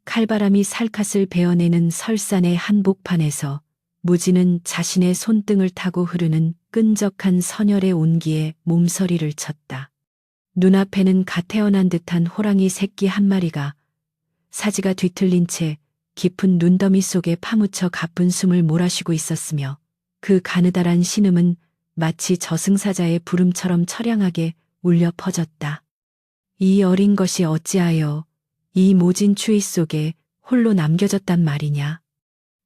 칼바람이 살갗을 베어내는 설산의 한복판에서 무지는 자신의 손등을 타고 흐르는 끈적한 선열의 온기에 몸서리를 쳤다. 눈앞에는 갓 태어난 듯한 호랑이 새끼 한 마리가 사지가 뒤틀린 채 깊은 눈더미 속에 파묻혀 가쁜 숨을 몰아쉬고 있었으며 그 가느다란 신음은 마치 저승사자의 부름처럼 처량하게 울려 퍼졌다. 이 어린 것이 어찌하여 이 모진 추위 속에 홀로 남겨졌단 말이냐.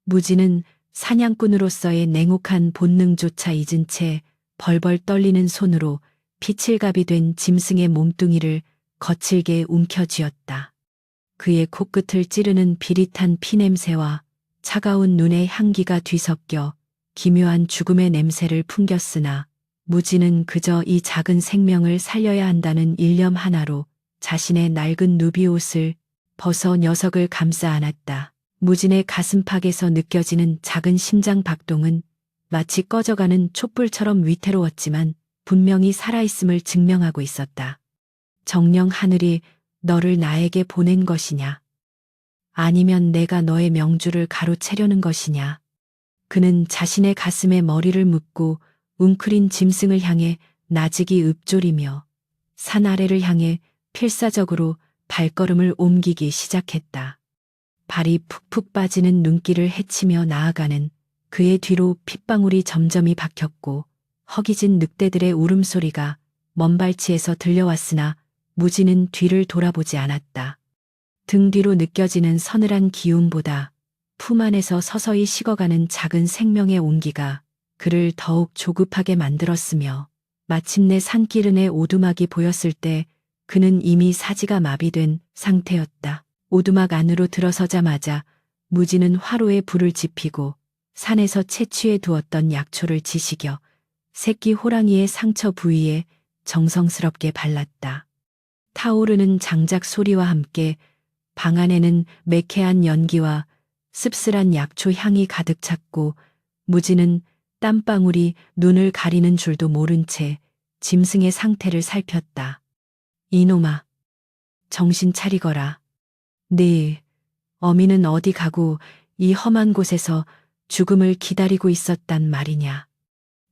무지는 사냥꾼으로서의 냉혹한 본능조차 잊은 채 벌벌 떨리는 손으로 피칠갑이 된 짐승의 몸뚱이를 거칠게 움켜쥐었다. 그의 코끝을 찌르는 비릿한 피냄새와 차가운 눈의 향기가 뒤섞여 기묘한 죽음의 냄새를 풍겼으나 무지는 그저 이 작은 생명을 살려야 한다는 일념 하나로 자신의 낡은 누비옷을 벗어 녀석을 감싸 안았다. 무진의 가슴팍에서 느껴지는 작은 심장 박동은 마치 꺼져가는 촛불처럼 위태로웠지만 분명히 살아있음을 증명하고 있었다. 정녕 하늘이 너를 나에게 보낸 것이냐? 아니면 내가 너의 명주를 가로채려는 것이냐? 그는 자신의 가슴에 머리를 묻고 웅크린 짐승을 향해 나직이 읊조리며 산 아래를 향해 필사적으로 발걸음을 옮기기 시작했다. 발이 푹푹 빠지는 눈길을 헤치며 나아가는 그의 뒤로 핏방울이 점점이 박혔고 허기진 늑대들의 울음소리가 먼 발치에서 들려왔으나 무지는 뒤를 돌아보지 않았다. 등 뒤로 느껴지는 서늘한 기운보다 품 안에서 서서히 식어가는 작은 생명의 온기가 그를 더욱 조급하게 만들었으며 마침내 산기른의 오두막이 보였을 때 그는 이미 사지가 마비된 상태였다. 오두막 안으로 들어서자마자 무지는 화로에 불을 지피고 산에서 채취해 두었던 약초를 지식여 새끼 호랑이의 상처 부위에 정성스럽게 발랐다. 타오르는 장작 소리와 함께 방 안에는 매캐한 연기와 씁쓸한 약초 향이 가득 찼고 무지는 땀방울이 눈을 가리는 줄도 모른 채 짐승의 상태를 살폈다. 이놈아, 정신 차리거라. 네, 어미는 어디 가고 이 험한 곳에서 죽음을 기다리고 있었단 말이냐.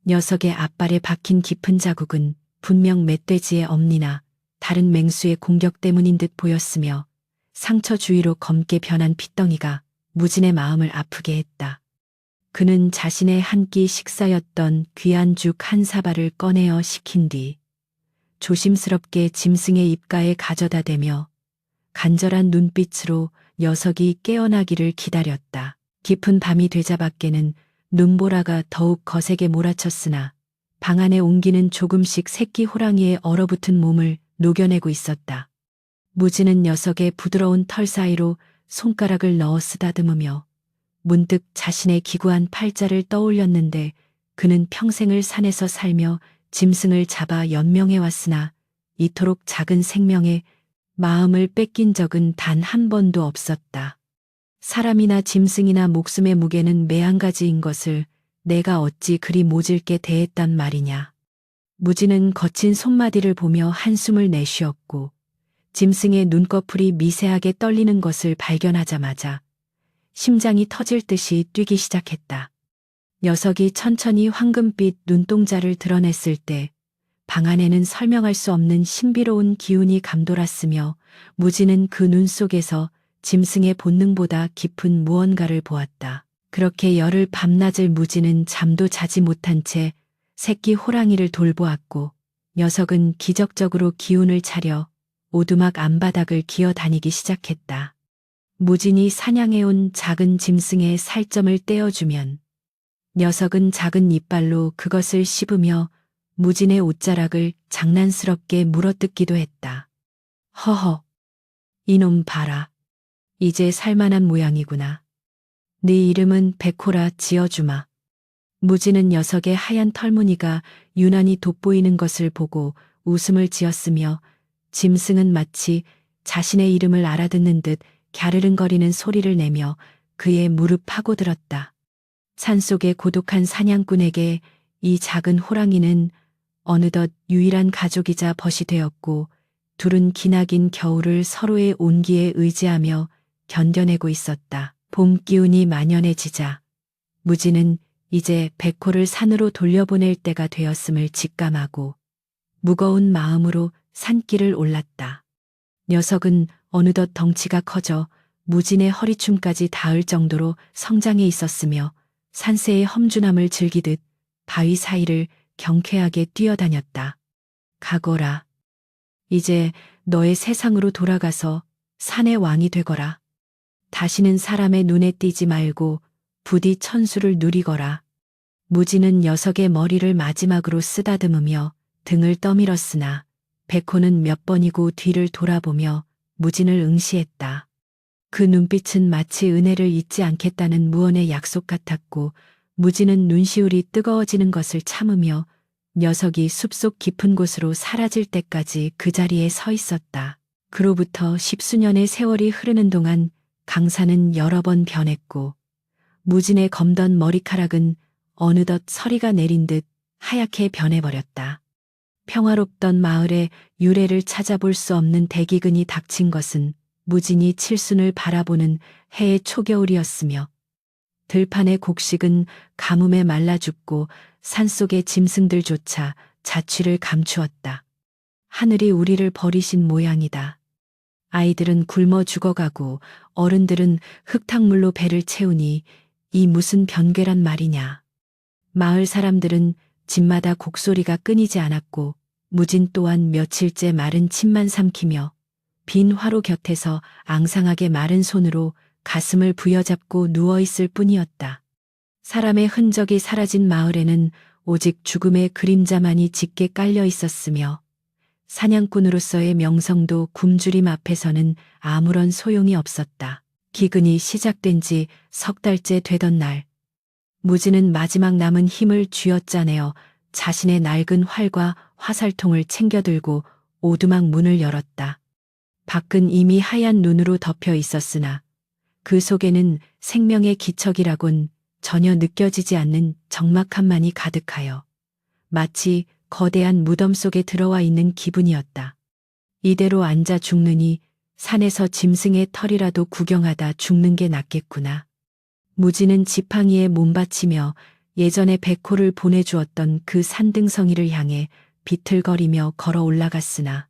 녀석의 앞발에 박힌 깊은 자국은 분명 멧돼지의 엄니나 다른 맹수의 공격 때문인 듯 보였으며 상처 주위로 검게 변한 핏덩이가 무진의 마음을 아프게 했다. 그는 자신의 한 끼 식사였던 귀한 죽 한 사발을 꺼내어 식힌 뒤 조심스럽게 짐승의 입가에 가져다 대며 간절한 눈빛으로 녀석이 깨어나기를 기다렸다. 깊은 밤이 되자 밖에는 눈보라가 더욱 거세게 몰아쳤으나 방 안에 옮기는 조금씩 새끼 호랑이의 얼어붙은 몸을 녹여내고 있었다. 무지는 녀석의 부드러운 털 사이로 손가락을 넣어 쓰다듬으며 문득 자신의 기구한 팔자를 떠올렸는데 그는 평생을 산에서 살며 짐승을 잡아 연명해왔으나 이토록 작은 생명의 마음을 뺏긴 적은 단 한 번도 없었다. 사람이나 짐승이나 목숨의 무게는 매한가지인 것을 내가 어찌 그리 모질게 대했단 말이냐. 무지는 거친 손마디를 보며 한숨을 내쉬었고 짐승의 눈꺼풀이 미세하게 떨리는 것을 발견하자마자 심장이 터질 듯이 뛰기 시작했다. 녀석이 천천히 황금빛 눈동자를 드러냈을 때 방 안에는 설명할 수 없는 신비로운 기운이 감돌았으며 무지는 그 눈 속에서 짐승의 본능보다 깊은 무언가를 보았다. 그렇게 열흘 밤낮을 무지는 잠도 자지 못한 채 새끼 호랑이를 돌보았고 녀석은 기적적으로 기운을 차려 오두막 안바닥을 기어다니기 시작했다. 무진이 사냥해온 작은 짐승의 살점을 떼어주면 녀석은 작은 이빨로 그것을 씹으며 무진의 옷자락을 장난스럽게 물어뜯기도 했다. 허허, 이놈 봐라. 이제 살만한 모양이구나. 네 이름은 백호라 지어주마. 무지는 녀석의 하얀 털무늬가 유난히 돋보이는 것을 보고 웃음을 지었으며 짐승은 마치 자신의 이름을 알아듣는 듯 갸르릉거리는 소리를 내며 그의 무릎 파고들었다. 산속의 고독한 사냥꾼에게 이 작은 호랑이는 어느덧 유일한 가족이자 벗이 되었고 둘은 기나긴 겨울을 서로의 온기에 의지하며 견뎌내고 있었다. 봄 기운이 만연해지자 무진은 이제 백호를 산으로 돌려보낼 때가 되었음을 직감하고 무거운 마음으로 산길을 올랐다. 녀석은 어느덧 덩치가 커져 무진의 허리춤까지 닿을 정도로 성장해 있었으며 산세의 험준함을 즐기듯 바위 사이를 경쾌하게 뛰어다녔다. 가거라. 이제 너의 세상으로 돌아가서 산의 왕이 되거라. 다시는 사람의 눈에 띄지 말고 부디 천수를 누리거라. 무진은 녀석의 머리를 마지막으로 쓰다듬으며 등을 떠밀었으나 백호는 몇 번이고 뒤를 돌아보며 무진을 응시했다. 그 눈빛은 마치 은혜를 잊지 않겠다는 무언의 약속 같았고 무진은 눈시울이 뜨거워지는 것을 참으며 녀석이 숲속 깊은 곳으로 사라질 때까지 그 자리에 서 있었다. 그로부터 10수년의 세월이 흐르는 동안 강산은 여러 번 변했고 무진의 검던 머리카락은 어느덧 서리가 내린 듯 하얗게 변해버렸다. 평화롭던 마을에 유래를 찾아볼 수 없는 대기근이 닥친 것은 무진이 칠순을 바라보는 해의 초겨울이었으며 들판의 곡식은 가뭄에 말라 죽고 산속의 짐승들조차 자취를 감추었다. 하늘이 우리를 버리신 모양이다. 아이들은 굶어 죽어가고 어른들은 흙탕물로 배를 채우니 이 무슨 변괴란 말이냐. 마을 사람들은 집마다 곡소리가 끊이지 않았고 무진 또한 며칠째 마른 침만 삼키며 빈 화로 곁에서 앙상하게 마른 손으로 가슴을 부여잡고 누워있을 뿐이었다. 사람의 흔적이 사라진 마을에는 오직 죽음의 그림자만이 짙게 깔려 있었으며 사냥꾼으로서의 명성도 굶주림 앞에서는 아무런 소용이 없었다. 기근이 시작된 지 석 달째 되던 날, 무진은 마지막 남은 힘을 쥐어짜내어 자신의 낡은 활과 화살통을 챙겨들고 오두막 문을 열었다. 밖은 이미 하얀 눈으로 덮여 있었으나 그 속에는 생명의 기척이라곤 전혀 느껴지지 않는 적막함만이 가득하여 마치 거대한 무덤 속에 들어와 있는 기분이었다. 이대로 앉아 죽느니 산에서 짐승의 털이라도 구경하다 죽는 게 낫겠구나. 무진은 지팡이에 몸바치며 예전에 백호를 보내주었던 그 산등성이를 향해 비틀거리며 걸어 올라갔으나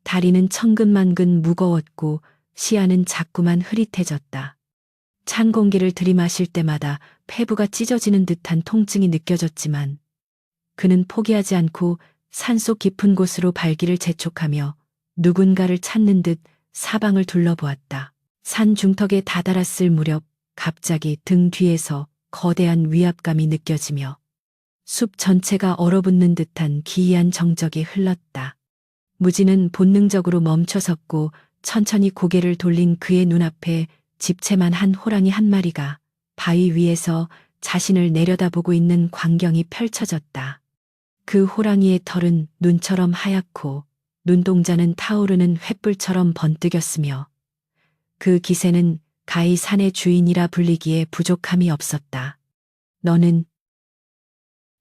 다리는 천근만근 무거웠고 시야는 자꾸만 흐릿해졌다. 찬 공기를 들이마실 때마다 폐부가 찢어지는 듯한 통증이 느껴졌지만 그는 포기하지 않고 산속 깊은 곳으로 발길을 재촉하며 누군가를 찾는 듯 사방을 둘러보았다. 산 중턱에 다다랐을 무렵 갑자기 등 뒤에서 거대한 위압감이 느껴지며 숲 전체가 얼어붙는 듯한 기이한 정적이 흘렀다. 무진은 본능적으로 멈춰섰고 천천히 고개를 돌린 그의 눈앞에 집채만 한 호랑이 한 마리가 바위 위에서 자신을 내려다보고 있는 광경이 펼쳐졌다. 그 호랑이의 털은 눈처럼 하얗고 눈동자는 타오르는 횃불처럼 번뜩였으며 그 기세는 가히 산의 주인이라 불리기에 부족함이 없었다. 너는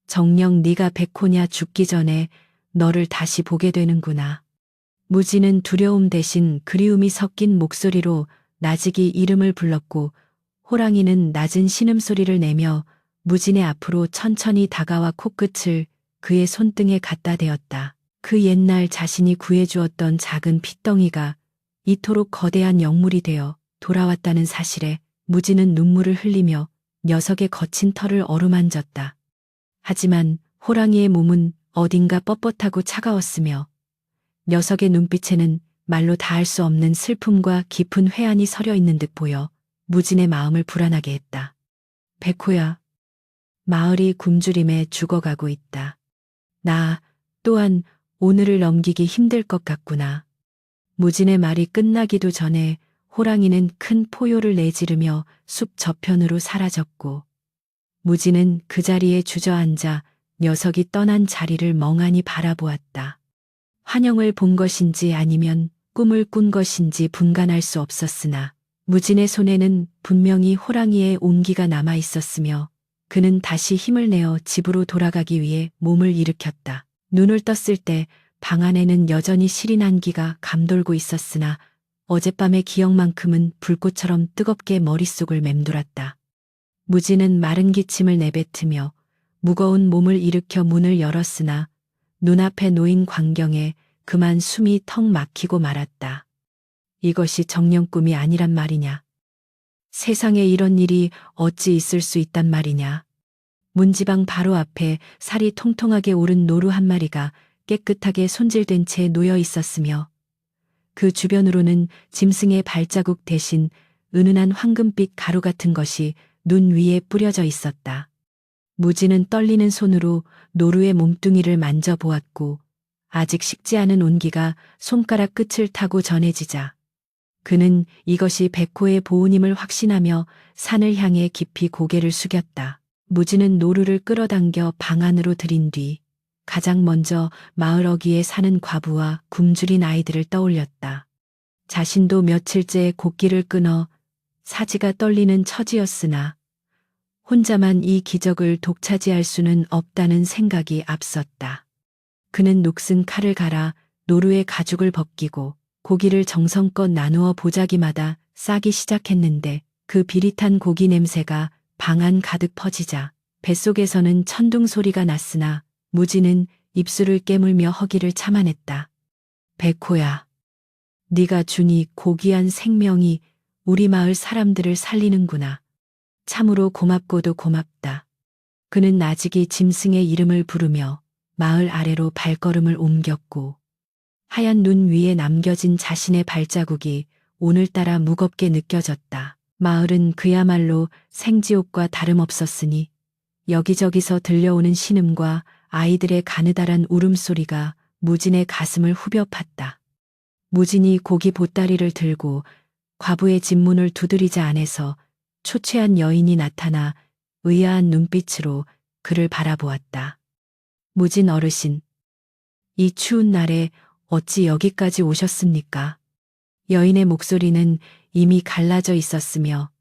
정녕 네가 백호냐 죽기 전에 너를 다시 보게 되는구나. 무진은 두려움 대신 그리움이 섞인 목소리로 나직이 이름을 불렀고 호랑이는 낮은 신음소리를 내며 무진의 앞으로 천천히 다가와 코끝을 그의 손등에 갖다 대었다. 그 옛날 자신이 구해주었던 작은 핏덩이가 이토록 거대한 영물이 되어 돌아왔다는 사실에 무진은 눈물을 흘리며 녀석의 거친 털을 어루만졌다. 하지만 호랑이의 몸은 어딘가 뻣뻣하고 차가웠으며 녀석의 눈빛에는 말로 다할 수 없는 슬픔과 깊은 회한이 서려 있는 듯 보여 무진의 마음을 불안하게 했다. 백호야, 마을이 굶주림에 죽어가고 있다. 나 또한 오늘을 넘기기 힘들 것 같구나. 무진의 말이 끝나기도 전에 호랑이는 큰 포효를 내지르며 숲 저편으로 사라졌고 무진은 그 자리에 주저앉아 녀석이 떠난 자리를 멍하니 바라보았다. 환영을 본 것인지 아니면 꿈을 꾼 것인지 분간할 수 없었으나 무진의 손에는 분명히 호랑이의 온기가 남아 있었으며 그는 다시 힘을 내어 집으로 돌아가기 위해 몸을 일으켰다. 눈을 떴을 때 방 안에는 여전히 시린 한기가 감돌고 있었으나 어젯밤의 기억만큼은 불꽃처럼 뜨겁게 머릿속을 맴돌았다. 무진은 마른 기침을 내뱉으며 무거운 몸을 일으켜 문을 열었으나 눈앞에 놓인 광경에 그만 숨이 턱 막히고 말았다. 이것이 정령 꿈이 아니란 말이냐. 세상에 이런 일이 어찌 있을 수 있단 말이냐. 문지방 바로 앞에 살이 통통하게 오른 노루 한 마리가 깨끗하게 손질된 채 놓여 있었으며 그 주변으로는 짐승의 발자국 대신 은은한 황금빛 가루 같은 것이 눈 위에 뿌려져 있었다. 무진은 떨리는 손으로 노루의 몸뚱이를 만져보았고 아직 식지 않은 온기가 손가락 끝을 타고 전해지자 그는 이것이 백호의 보온임을 확신하며 산을 향해 깊이 고개를 숙였다. 무진은 노루를 끌어당겨 방 안으로 들인 뒤 가장 먼저 마을 어귀에 사는 과부와 굶주린 아이들을 떠올렸다. 자신도 며칠째 곡기를 끊어 사지가 떨리는 처지였으나 혼자만 이 기적을 독차지할 수는 없다는 생각이 앞섰다. 그는 녹슨 칼을 갈아 노루의 가죽을 벗기고 고기를 정성껏 나누어 보자기마다 싸기 시작했는데 그 비릿한 고기 냄새가 방 안 가득 퍼지자 뱃속에서는 천둥 소리가 났으나 무진은 입술을 깨물며 허기를 참아냈다. 백호야, 네가 준 이 고귀한 생명이 우리 마을 사람들을 살리는구나. 참으로 고맙고도 고맙다. 그는 나직이 짐승의 이름을 부르며 마을 아래로 발걸음을 옮겼고 하얀 눈 위에 남겨진 자신의 발자국이 오늘따라 무겁게 느껴졌다. 마을은 그야말로 생지옥과 다름없었으니 여기저기서 들려오는 신음과 아이들의 가느다란 울음소리가 무진의 가슴을 후벼 팠다. 무진이 고기 보따리를 들고 과부의 집문을 두드리자 안에서 초췌한 여인이 나타나 의아한 눈빛으로 그를 바라보았다. 무진 어르신, 이 추운 날에 어찌 여기까지 오셨습니까? 여인의 목소리는 이미 갈라져 있었으며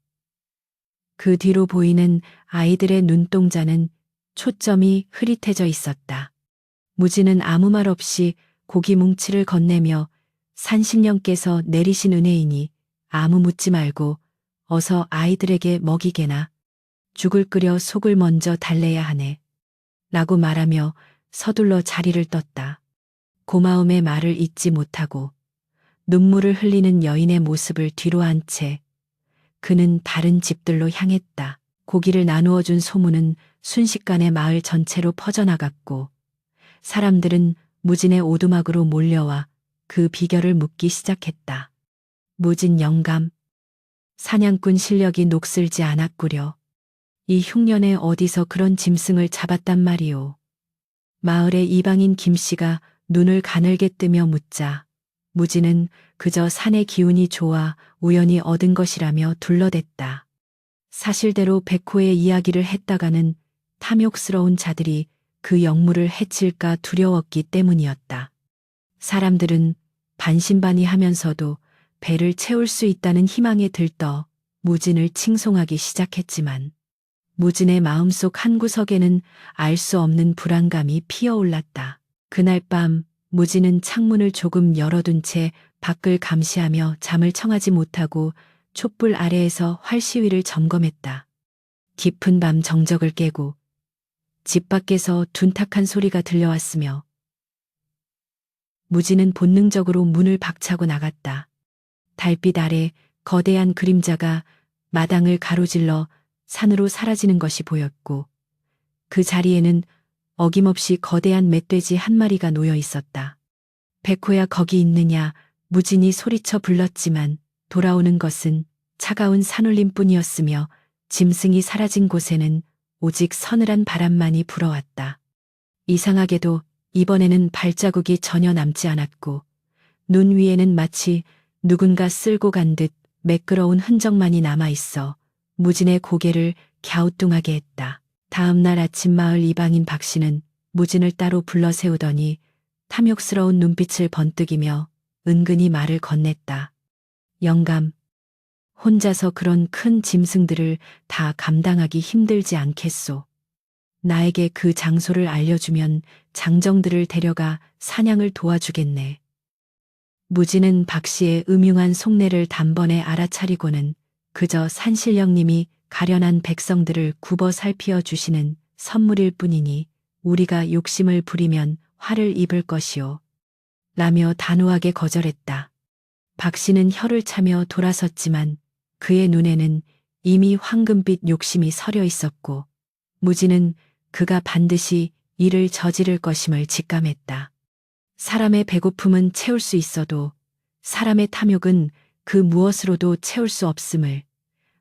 그 뒤로 보이는 아이들의 눈동자는 초점이 흐릿해져 있었다. 무진은 아무 말 없이 고기 뭉치를 건네며 산신령께서 내리신 은혜이니 아무 묻지 말고 어서 아이들에게 먹이게나 죽을 끓여 속을 먼저 달래야 하네. 라고 말하며 서둘러 자리를 떴다. 고마움의 말을 잊지 못하고 눈물을 흘리는 여인의 모습을 뒤로 한 채 그는 다른 집들로 향했다. 고기를 나누어 준 소문은 순식간에 마을 전체로 퍼져나갔고 사람들은 무진의 오두막으로 몰려와 그 비결을 묻기 시작했다. 무진 영감, 사냥꾼 실력이 녹슬지 않았구려. 이 흉년에 어디서 그런 짐승을 잡았단 말이오. 마을의 이방인 김씨가 눈을 가늘게 뜨며 묻자 무진은 그저 산의 기운이 좋아 우연히 얻은 것이라며 둘러댔다. 사실대로 백호의 이야기를 했다가는 탐욕스러운 자들이 그 영물을 해칠까 두려웠기 때문이었다. 사람들은 반신반의하면서도 배를 채울 수 있다는 희망에 들떠 무진을 칭송하기 시작했지만 무진의 마음속 한구석에는 알 수 없는 불안감이 피어올랐다. 그날 밤 무진은 창문을 조금 열어둔 채 밖을 감시하며 잠을 청하지 못하고 촛불 아래에서 활시위를 점검했다. 깊은 밤 정적을 깨고 집 밖에서 둔탁한 소리가 들려왔으며 무진은 본능적으로 문을 박차고 나갔다. 달빛 아래 거대한 그림자가 마당을 가로질러 산으로 사라지는 것이 보였고 그 자리에는 어김없이 거대한 멧돼지 한 마리가 놓여 있었다. 백호야 거기 있느냐 무진이 소리쳐 불렀지만 돌아오는 것은 차가운 산울림뿐이었으며 짐승이 사라진 곳에는 오직 서늘한 바람만이 불어왔다. 이상하게도 이번에는 발자국이 전혀 남지 않았고 눈 위에는 마치 누군가 쓸고 간 듯 매끄러운 흔적만이 남아있어 무진의 고개를 갸우뚱하게 했다. 다음 날 아침 마을 이방인 박씨는 무진을 따로 불러 세우더니 탐욕스러운 눈빛을 번뜩이며 은근히 말을 건넸다. 영감, 혼자서 그런 큰 짐승들을 다 감당하기 힘들지 않겠소. 나에게 그 장소를 알려주면 장정들을 데려가 사냥을 도와주겠네. 무진은 박 씨의 음흉한 속내를 단번에 알아차리고는 그저 산신령님이 가련한 백성들을 굽어 살피어 주시는 선물일 뿐이니 우리가 욕심을 부리면 화를 입을 것이오. 라며 단호하게 거절했다. 박 씨는 혀를 차며 돌아섰지만 그의 눈에는 이미 황금빛 욕심이 서려 있었고 무진은 그가 반드시 이를 저지를 것임을 직감했다. 사람의 배고픔은 채울 수 있어도 사람의 탐욕은 그 무엇으로도 채울 수 없음을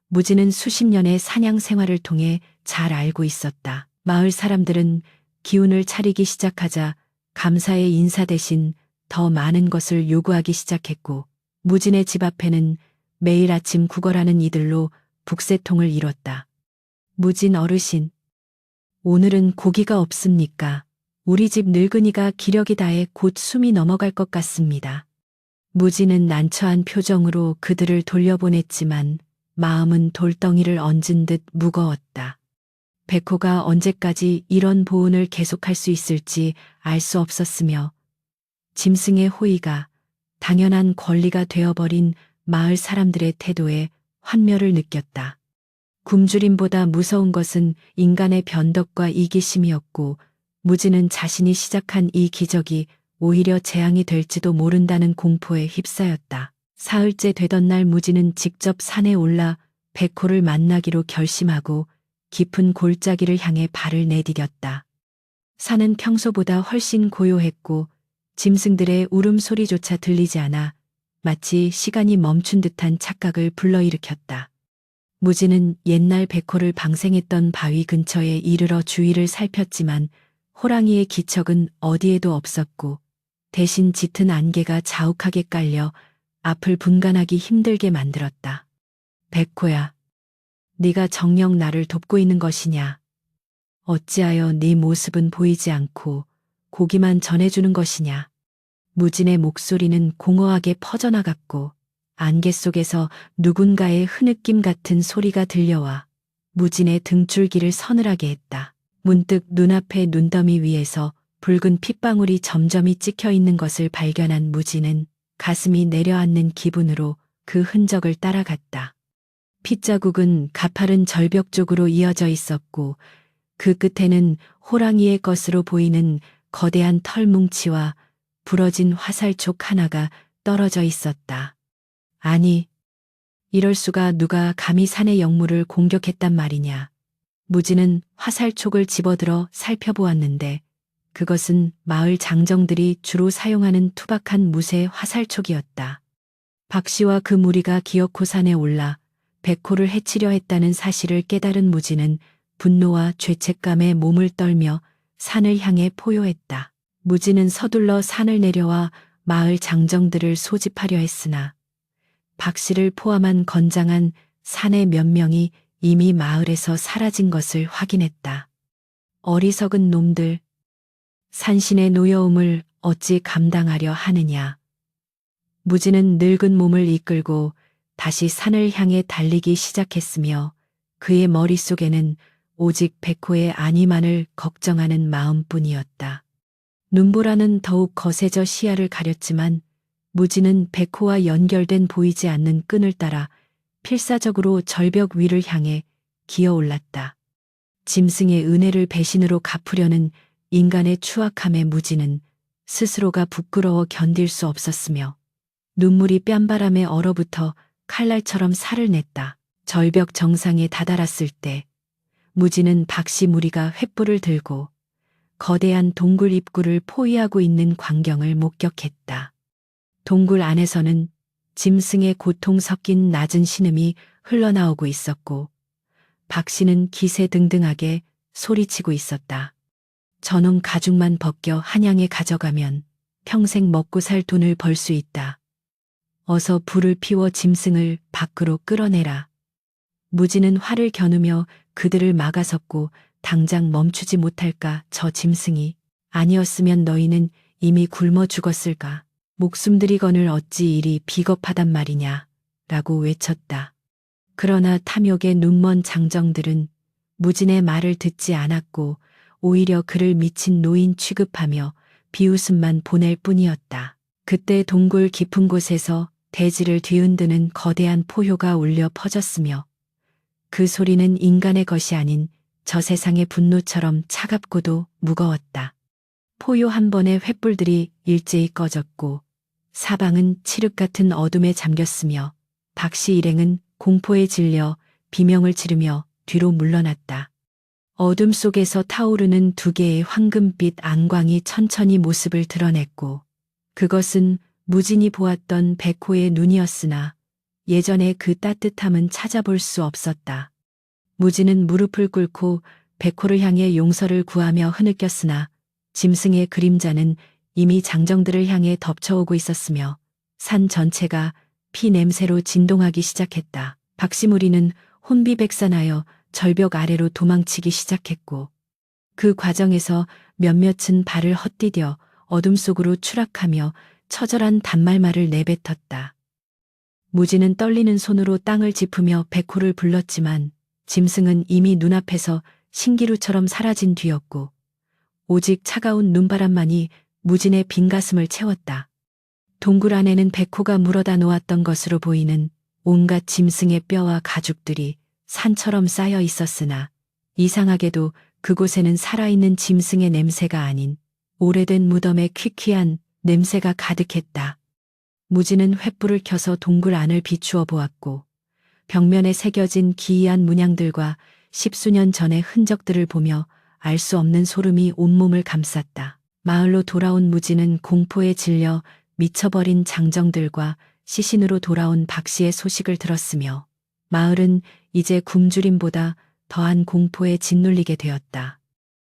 무진은 수십 년의 사냥 생활을 통해 잘 알고 있었다. 마을 사람들은 기운을 차리기 시작하자 감사의 인사 대신 더 많은 것을 요구하기 시작했고 무진의 집 앞에는 매일 아침 구걸하는 이들로 북새통을 이뤘다. 무진 어르신, 오늘은 고기가 없습니까? 우리 집 늙은이가 기력이 다해 곧 숨이 넘어갈 것 같습니다. 무진은 난처한 표정으로 그들을 돌려보냈지만 마음은 돌덩이를 얹은 듯 무거웠다. 백호가 언제까지 이런 보은을 계속할 수 있을지 알 수 없었으며 짐승의 호의가 당연한 권리가 되어버린 마을 사람들의 태도에 환멸을 느꼈다. 굶주림보다 무서운 것은 인간의 변덕과 이기심이었고 무진은 자신이 시작한 이 기적이 오히려 재앙이 될지도 모른다는 공포에 휩싸였다. 사흘째 되던 날 무진은 직접 산에 올라 백호를 만나기로 결심하고 깊은 골짜기를 향해 발을 내디뎠다. 산은 평소보다 훨씬 고요했고 짐승들의 울음소리조차 들리지 않아 마치 시간이 멈춘 듯한 착각을 불러일으켰다. 무진은 옛날 백호를 방생했던 바위 근처에 이르러 주위를 살폈지만 호랑이의 기척은 어디에도 없었고 대신 짙은 안개가 자욱하게 깔려 앞을 분간하기 힘들게 만들었다. 백호야, 네가 정녕 나를 돕고 있는 것이냐? 어찌하여 네 모습은 보이지 않고 고기만 전해주는 것이냐? 무진의 목소리는 공허하게 퍼져나갔고 안개 속에서 누군가의 흐느낌 같은 소리가 들려와 무진의 등줄기를 서늘하게 했다. 문득 눈앞의 눈더미 위에서 붉은 핏방울이 점점이 찍혀 있는 것을 발견한 무진은 가슴이 내려앉는 기분으로 그 흔적을 따라갔다. 핏자국은 가파른 절벽 쪽으로 이어져 있었고 그 끝에는 호랑이의 것으로 보이는 거대한 털뭉치와 부러진 화살촉 하나가 떨어져 있었다. 아니, 이럴 수가. 누가 감히 산의 영물을 공격했단 말이냐. 무진은 화살촉을 집어들어 살펴보았는데 그것은 마을 장정들이 주로 사용하는 투박한 무쇠 화살촉이었다. 박 씨와 그 무리가 기어코 산에 올라 백호를 해치려 했다는 사실을 깨달은 무진은 분노와 죄책감에 몸을 떨며 산을 향해 포효했다. 무진은 서둘러 산을 내려와 마을 장정들을 소집하려 했으나 박 씨를 포함한 건장한 사내 몇 명이 이미 마을에서 사라진 것을 확인했다. 어리석은 놈들, 산신의 노여움을 어찌 감당하려 하느냐. 무진은 늙은 몸을 이끌고 다시 산을 향해 달리기 시작했으며 그의 머릿속에는 오직 백호의 안위만을 걱정하는 마음뿐이었다. 눈보라는 더욱 거세져 시야를 가렸지만 무진은 백호와 연결된 보이지 않는 끈을 따라 필사적으로 절벽 위를 향해 기어올랐다. 짐승의 은혜를 배신으로 갚으려는 인간의 추악함에 무진은 스스로가 부끄러워 견딜 수 없었으며 눈물이 뺨바람에 얼어붙어 칼날처럼 살을 냈다. 절벽 정상에 다다랐을 때 무진은 박씨 무리가 횃불을 들고 거대한 동굴 입구를 포위하고 있는 광경을 목격했다. 동굴 안에서는 짐승의 고통 섞인 낮은 신음이 흘러나오고 있었고 박씨는 기세등등하게 소리치고 있었다. 저놈 가죽만 벗겨 한양에 가져가면 평생 먹고 살 돈을 벌 수 있다. 어서 불을 피워 짐승을 밖으로 끌어내라. 무진은 화를 겨누며 그들을 막아섰고 당장 멈추지 못할까. 저 짐승이 아니었으면 너희는 이미 굶어 죽었을까. 목숨 들이거늘 어찌 이리 비겁하단 말이냐 라고 외쳤다. 그러나 탐욕의 눈먼 장정들은 무진의 말을 듣지 않았고 오히려 그를 미친 노인 취급하며 비웃음만 보낼 뿐이었다. 그때 동굴 깊은 곳에서 대지를 뒤흔드는 거대한 포효가 울려 퍼졌으며 그 소리는 인간의 것이 아닌 저 세상의 분노처럼 차갑고도 무거웠다. 포효 한 번에 횃불들이 일제히 꺼졌고 사방은 칠흑 같은 어둠에 잠겼으며 박씨 일행은 공포에 질려 비명을 지르며 뒤로 물러났다. 어둠 속에서 타오르는 두 개의 황금빛 안광이 천천히 모습을 드러냈고 그것은 무진이 보았던 백호의 눈이었으나 예전의 그 따뜻함은 찾아볼 수 없었다. 무진은 무릎을 꿇고 백호를 향해 용서를 구하며 흐느꼈으나 짐승의 그림자는 이미 장정들을 향해 덮쳐오고 있었으며 산 전체가 피 냄새로 진동하기 시작했다. 박시무리는 혼비백산하여 절벽 아래로 도망치기 시작했고 그 과정에서 몇몇은 발을 헛디뎌 어둠 속으로 추락하며 처절한 단말말을 내뱉었다. 무진은 떨리는 손으로 땅을 짚으며 백호를 불렀지만 짐승은 이미 눈앞에서 신기루처럼 사라진 뒤였고 오직 차가운 눈바람만이 무진의 빈 가슴을 채웠다. 동굴 안에는 백호가 물어다 놓았던 것으로 보이는 온갖 짐승의 뼈와 가죽들이 산처럼 쌓여 있었으나 이상하게도 그곳에는 살아있는 짐승의 냄새가 아닌 오래된 무덤의 퀴퀴한 냄새가 가득했다. 무진은 횃불을 켜서 동굴 안을 비추어 보았고 벽면에 새겨진 기이한 문양들과 십수년 전의 흔적들을 보며 알 수 없는 소름이 온몸을 감쌌다. 마을로 돌아온 무진은 공포에 질려 미쳐버린 장정들과 시신으로 돌아온 박씨의 소식을 들었으며 마을은 이제 굶주림보다 더한 공포에 짓눌리게 되었다.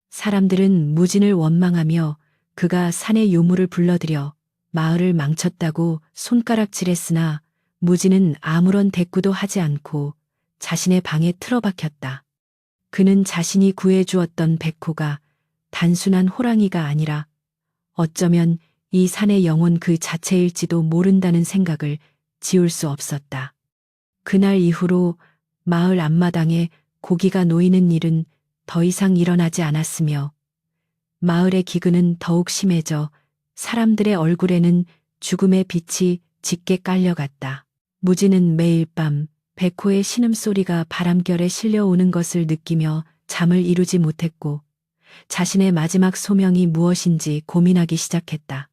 사람들은 무진을 원망하며 그가 산의 요물을 불러들여 마을을 망쳤다고 손가락질했으나 무진은 아무런 대꾸도 하지 않고 자신의 방에 틀어박혔다. 그는 자신이 구해주었던 백호가 단순한 호랑이가 아니라 어쩌면 이 산의 영혼 그 자체일지도 모른다는 생각을 지울 수 없었다. 그날 이후로 마을 앞마당에 고기가 놓이는 일은 더 이상 일어나지 않았으며 마을의 기근은 더욱 심해져 사람들의 얼굴에는 죽음의 빛이 짙게 깔려갔다. 무진은 매일 밤 백호의 신음소리가 바람결에 실려오는 것을 느끼며 잠을 이루지 못했고 자신의 마지막 소명이 무엇인지 고민하기 시작했다.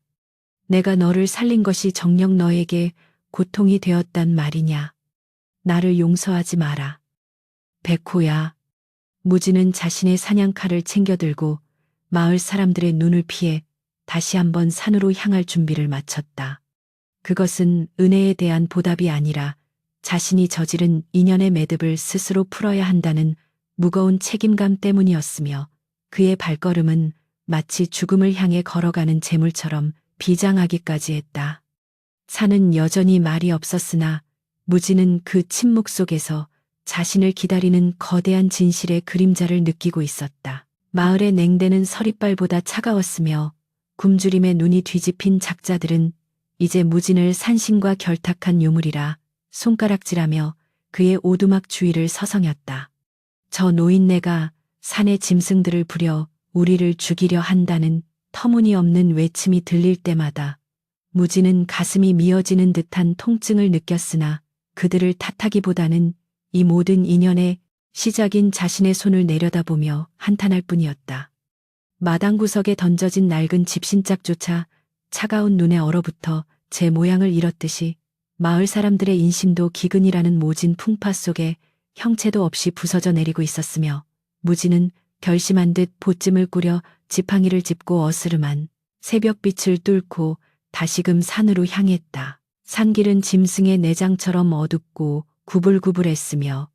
내가 너를 살린 것이 정녕 너에게 고통이 되었단 말이냐. 나를 용서하지 마라. 백호야. 무진은 자신의 사냥칼을 챙겨들고 마을 사람들의 눈을 피해 다시 한번 산으로 향할 준비를 마쳤다. 그것은 은혜에 대한 보답이 아니라 자신이 저지른 인연의 매듭을 스스로 풀어야 한다는 무거운 책임감 때문이었으며 그의 발걸음은 마치 죽음을 향해 걸어가는 재물처럼 비장하기까지 했다. 산은 여전히 말이 없었으나 무진은 그 침묵 속에서 자신을 기다리는 거대한 진실의 그림자를 느끼고 있었다. 마을의 냉대는 서릿발보다 차가웠으며 굶주림에 눈이 뒤집힌 작자들은 이제 무진을 산신과 결탁한 유물이라 손가락질하며 그의 오두막 주위를 서성였다. 저 노인네가 산의 짐승들을 부려 우리를 죽이려 한다는 터무니없는 외침이 들릴 때마다 무진은 가슴이 미어지는 듯한 통증을 느꼈으나 그들을 탓하기보다는 이 모든 인연의 시작인 자신의 손을 내려다보며 한탄할 뿐이었다. 마당 구석에 던져진 낡은 집신짝조차 차가운 눈에 얼어붙어 제 모양을 잃었듯이 마을 사람들의 인심도 기근이라는 모진 풍파 속에 형체도 없이 부서져 내리고 있었으며 무진은 결심한 듯 보찜을 꾸려 지팡이를 짚고 어스름한 새벽빛을 뚫고 다시금 산으로 향했다. 산길은 짐승의 내장처럼 어둡고 구불구불했으며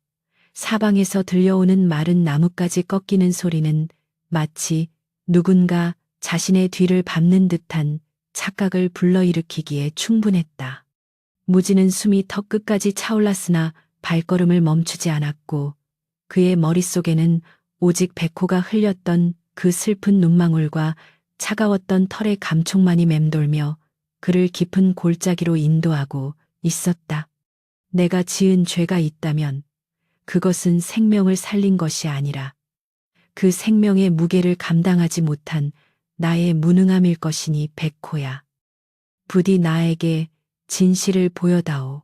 사방에서 들려오는 마른 나뭇가지 꺾이는 소리는 마치 누군가 자신의 뒤를 밟는 듯한 착각을 불러일으키기에 충분했다. 무진은 숨이 턱끝까지 차올랐으나 발걸음을 멈추지 않았고 그의 머릿속에는 오직 백호가 흘렸던 그 슬픈 눈망울과 차가웠던 털의 감촉만이 맴돌며 그를 깊은 골짜기로 인도하고 있었다. 내가 지은 죄가 있다면 그것은 생명을 살린 것이 아니라 그 생명의 무게를 감당하지 못한 나의 무능함일 것이니 백호야. 부디 나에게 진실을 보여다오.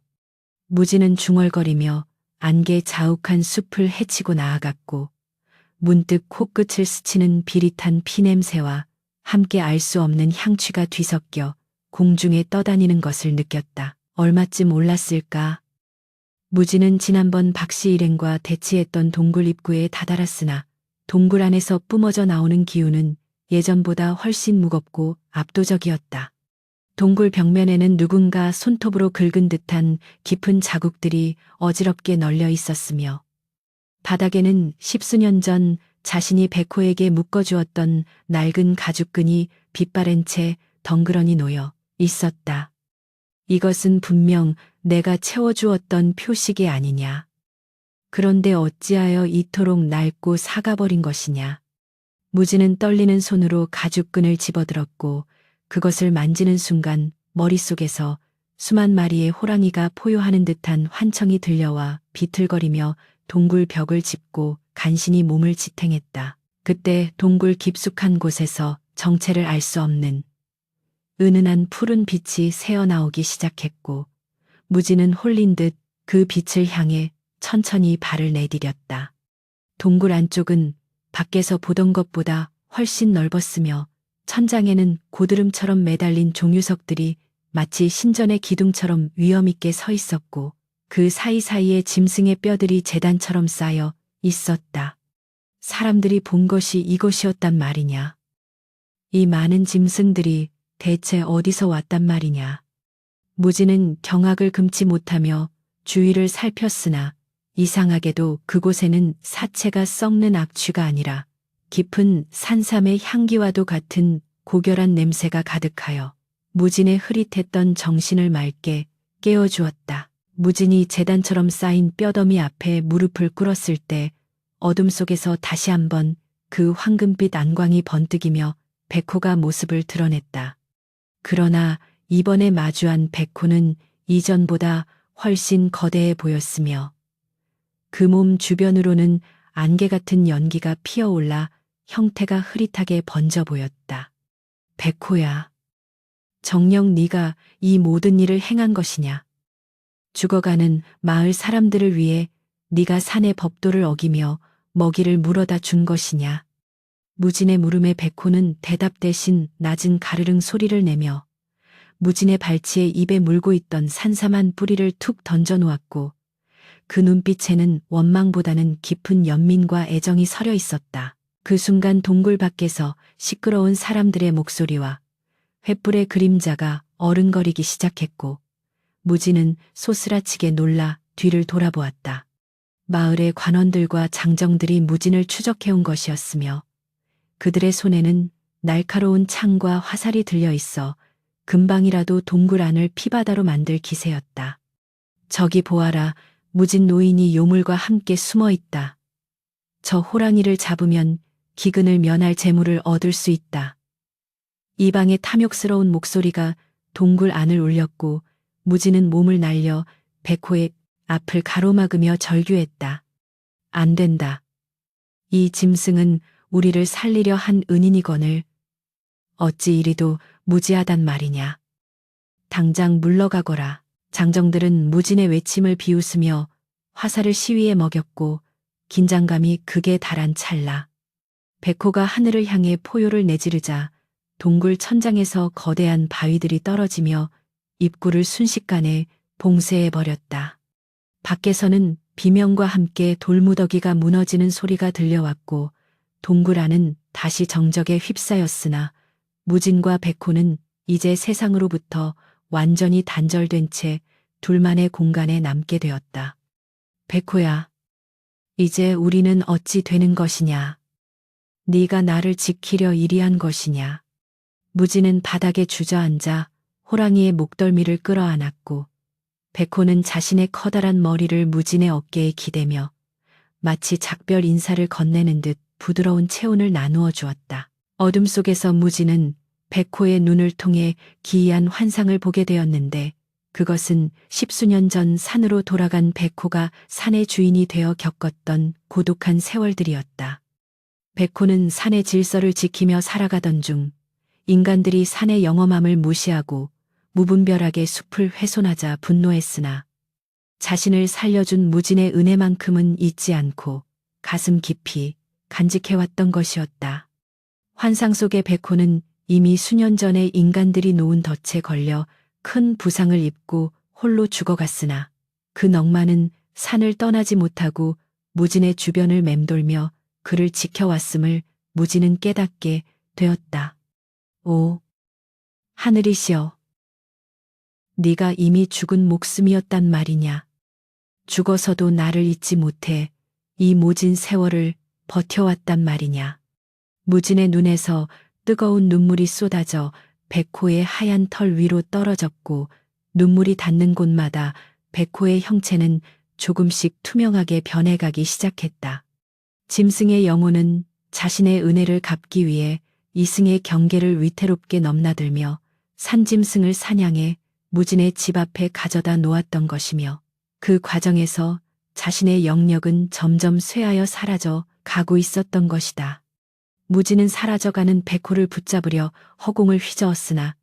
무지는 중얼거리며 안개 자욱한 숲을 헤치고 나아갔고 문득 코끝을 스치는 비릿한 피냄새와 함께 알 수 없는 향취가 뒤섞여 공중에 떠다니는 것을 느꼈다. 얼마쯤 올랐을까? 무지는 지난번 박씨 일행과 대치했던 동굴 입구에 다다랐으나 동굴 안에서 뿜어져 나오는 기운은 예전보다 훨씬 무겁고 압도적이었다. 동굴 벽면에는 누군가 손톱으로 긁은 듯한 깊은 자국들이 어지럽게 널려 있었으며 바닥에는 십수년 전 자신이 백호에게 묶어주었던 낡은 가죽끈이 빛바랜 채 덩그러니 놓여 있었다. 이것은 분명 내가 채워주었던 표식이 아니냐. 그런데 어찌하여 이토록 낡고 사가버린 것이냐. 무지는 떨리는 손으로 가죽끈을 집어들었고 그것을 만지는 순간 머릿속에서 수만 마리의 호랑이가 포효하는 듯한 환청이 들려와 비틀거리며 동굴 벽을 짚고 간신히 몸을 지탱했다. 그때 동굴 깊숙한 곳에서 정체를 알 수 없는 은은한 푸른 빛이 새어나오기 시작했고 무지는 홀린 듯 그 빛을 향해 천천히 발을 내디뎠다. 동굴 안쪽은 밖에서 보던 것보다 훨씬 넓었으며 천장에는 고드름처럼 매달린 종유석들이 마치 신전의 기둥처럼 위엄있게 서 있었고 그 사이사이에 짐승의 뼈들이 제단처럼 쌓여 있었다. 사람들이 본 것이 이것이었단 말이냐. 이 많은 짐승들이 대체 어디서 왔단 말이냐. 무지는 경악을 금치 못하며 주위를 살폈으나 이상하게도 그곳에는 사체가 썩는 악취가 아니라 깊은 산삼의 향기와도 같은 고결한 냄새가 가득하여 무진의 흐릿했던 정신을 맑게 깨워주었다. 무진이 제단처럼 쌓인 뼈더미 앞에 무릎을 꿇었을 때 어둠 속에서 다시 한번 그 황금빛 안광이 번뜩이며 백호가 모습을 드러냈다. 그러나 이번에 마주한 백호는 이전보다 훨씬 거대해 보였으며 그 몸 주변으로는 안개 같은 연기가 피어올라 형태가 흐릿하게 번져 보였다. 백호야, 정녕 네가 이 모든 일을 행한 것이냐? 죽어가는 마을 사람들을 위해 네가 산의 법도를 어기며 먹이를 물어다 준 것이냐? 무진의 물음에 백호는 대답 대신 낮은 가르릉 소리를 내며 무진의 발치에 입에 물고 있던 산삼한 뿌리를 툭 던져 놓았고 그 눈빛에는 원망보다는 깊은 연민과 애정이 서려 있었다. 그 순간 동굴 밖에서 시끄러운 사람들의 목소리와 횃불의 그림자가 어른거리기 시작했고 무진은 소스라치게 놀라 뒤를 돌아보았다. 마을의 관원들과 장정들이 무진을 추적해온 것이었으며 그들의 손에는 날카로운 창과 화살이 들려 있어 금방이라도 동굴 안을 피바다로 만들 기세였다. 저기 보아라, 무진 노인이 요물과 함께 숨어 있다. 저 호랑이를 잡으면 기근을 면할 재물을 얻을 수 있다. 이방의 탐욕스러운 목소리가 동굴 안을 울렸고 무진은 몸을 날려 백호의 앞을 가로막으며 절규했다. 안 된다. 이 짐승은 우리를 살리려 한 은인이거늘 어찌 이리도 무지하단 말이냐. 당장 물러가거라. 장정들은 무진의 외침을 비웃으며 화살을 시위에 먹였고 긴장감이 극에 달한 찰나 백호가 하늘을 향해 포효를 내지르자 동굴 천장에서 거대한 바위들이 떨어지며 입구를 순식간에 봉쇄해버렸다. 밖에서는 비명과 함께 돌무더기가 무너지는 소리가 들려왔고 동굴 안은 다시 정적에 휩싸였으나 무진과 백호는 이제 세상으로부터 완전히 단절된 채 둘만의 공간에 남게 되었다. 백호야, 이제 우리는 어찌 되는 것이냐? 네가 나를 지키려 이리한 것이냐? 무진은 바닥에 주저앉아 호랑이의 목덜미를 끌어안았고 백호는 자신의 커다란 머리를 무진의 어깨에 기대며 마치 작별 인사를 건네는 듯 부드러운 체온을 나누어 주었다. 어둠 속에서 무진은 백호의 눈을 통해 기이한 환상을 보게 되었는데 그것은 십수년 전 산으로 돌아간 백호가 산의 주인이 되어 겪었던 고독한 세월들이었다. 백호는 산의 질서를 지키며 살아가던 중 인간들이 산의 영험함을 무시하고 무분별하게 숲을 훼손하자 분노했으나 자신을 살려준 무진의 은혜만큼은 잊지 않고 가슴 깊이 간직해왔던 것이었다. 환상 속의 백호는 이미 수년 전에 인간들이 놓은 덫에 걸려 큰 부상을 입고 홀로 죽어갔으나 그 넉마는 산을 떠나지 못하고 무진의 주변을 맴돌며 그를 지켜왔음을 무진은 깨닫게 되었다. 오, 하늘이시여. 네가 이미 죽은 목숨이었단 말이냐. 죽어서도 나를 잊지 못해 이 모진 세월을 버텨왔단 말이냐. 무진의 눈에서 뜨거운 눈물이 쏟아져 백호의 하얀 털 위로 떨어졌고 눈물이 닿는 곳마다 백호의 형체는 조금씩 투명하게 변해가기 시작했다. 짐승의 영혼은 자신의 은혜를 갚기 위해 이승의 경계를 위태롭게 넘나들며 산짐승을 사냥해 무진의 집 앞에 가져다 놓았던 것이며 그 과정에서 자신의 영역은 점점 쇠하여 사라져 가고 있었던 것이다. 무진은 사라져가는 백호를 붙잡으려 허공을 휘저었으나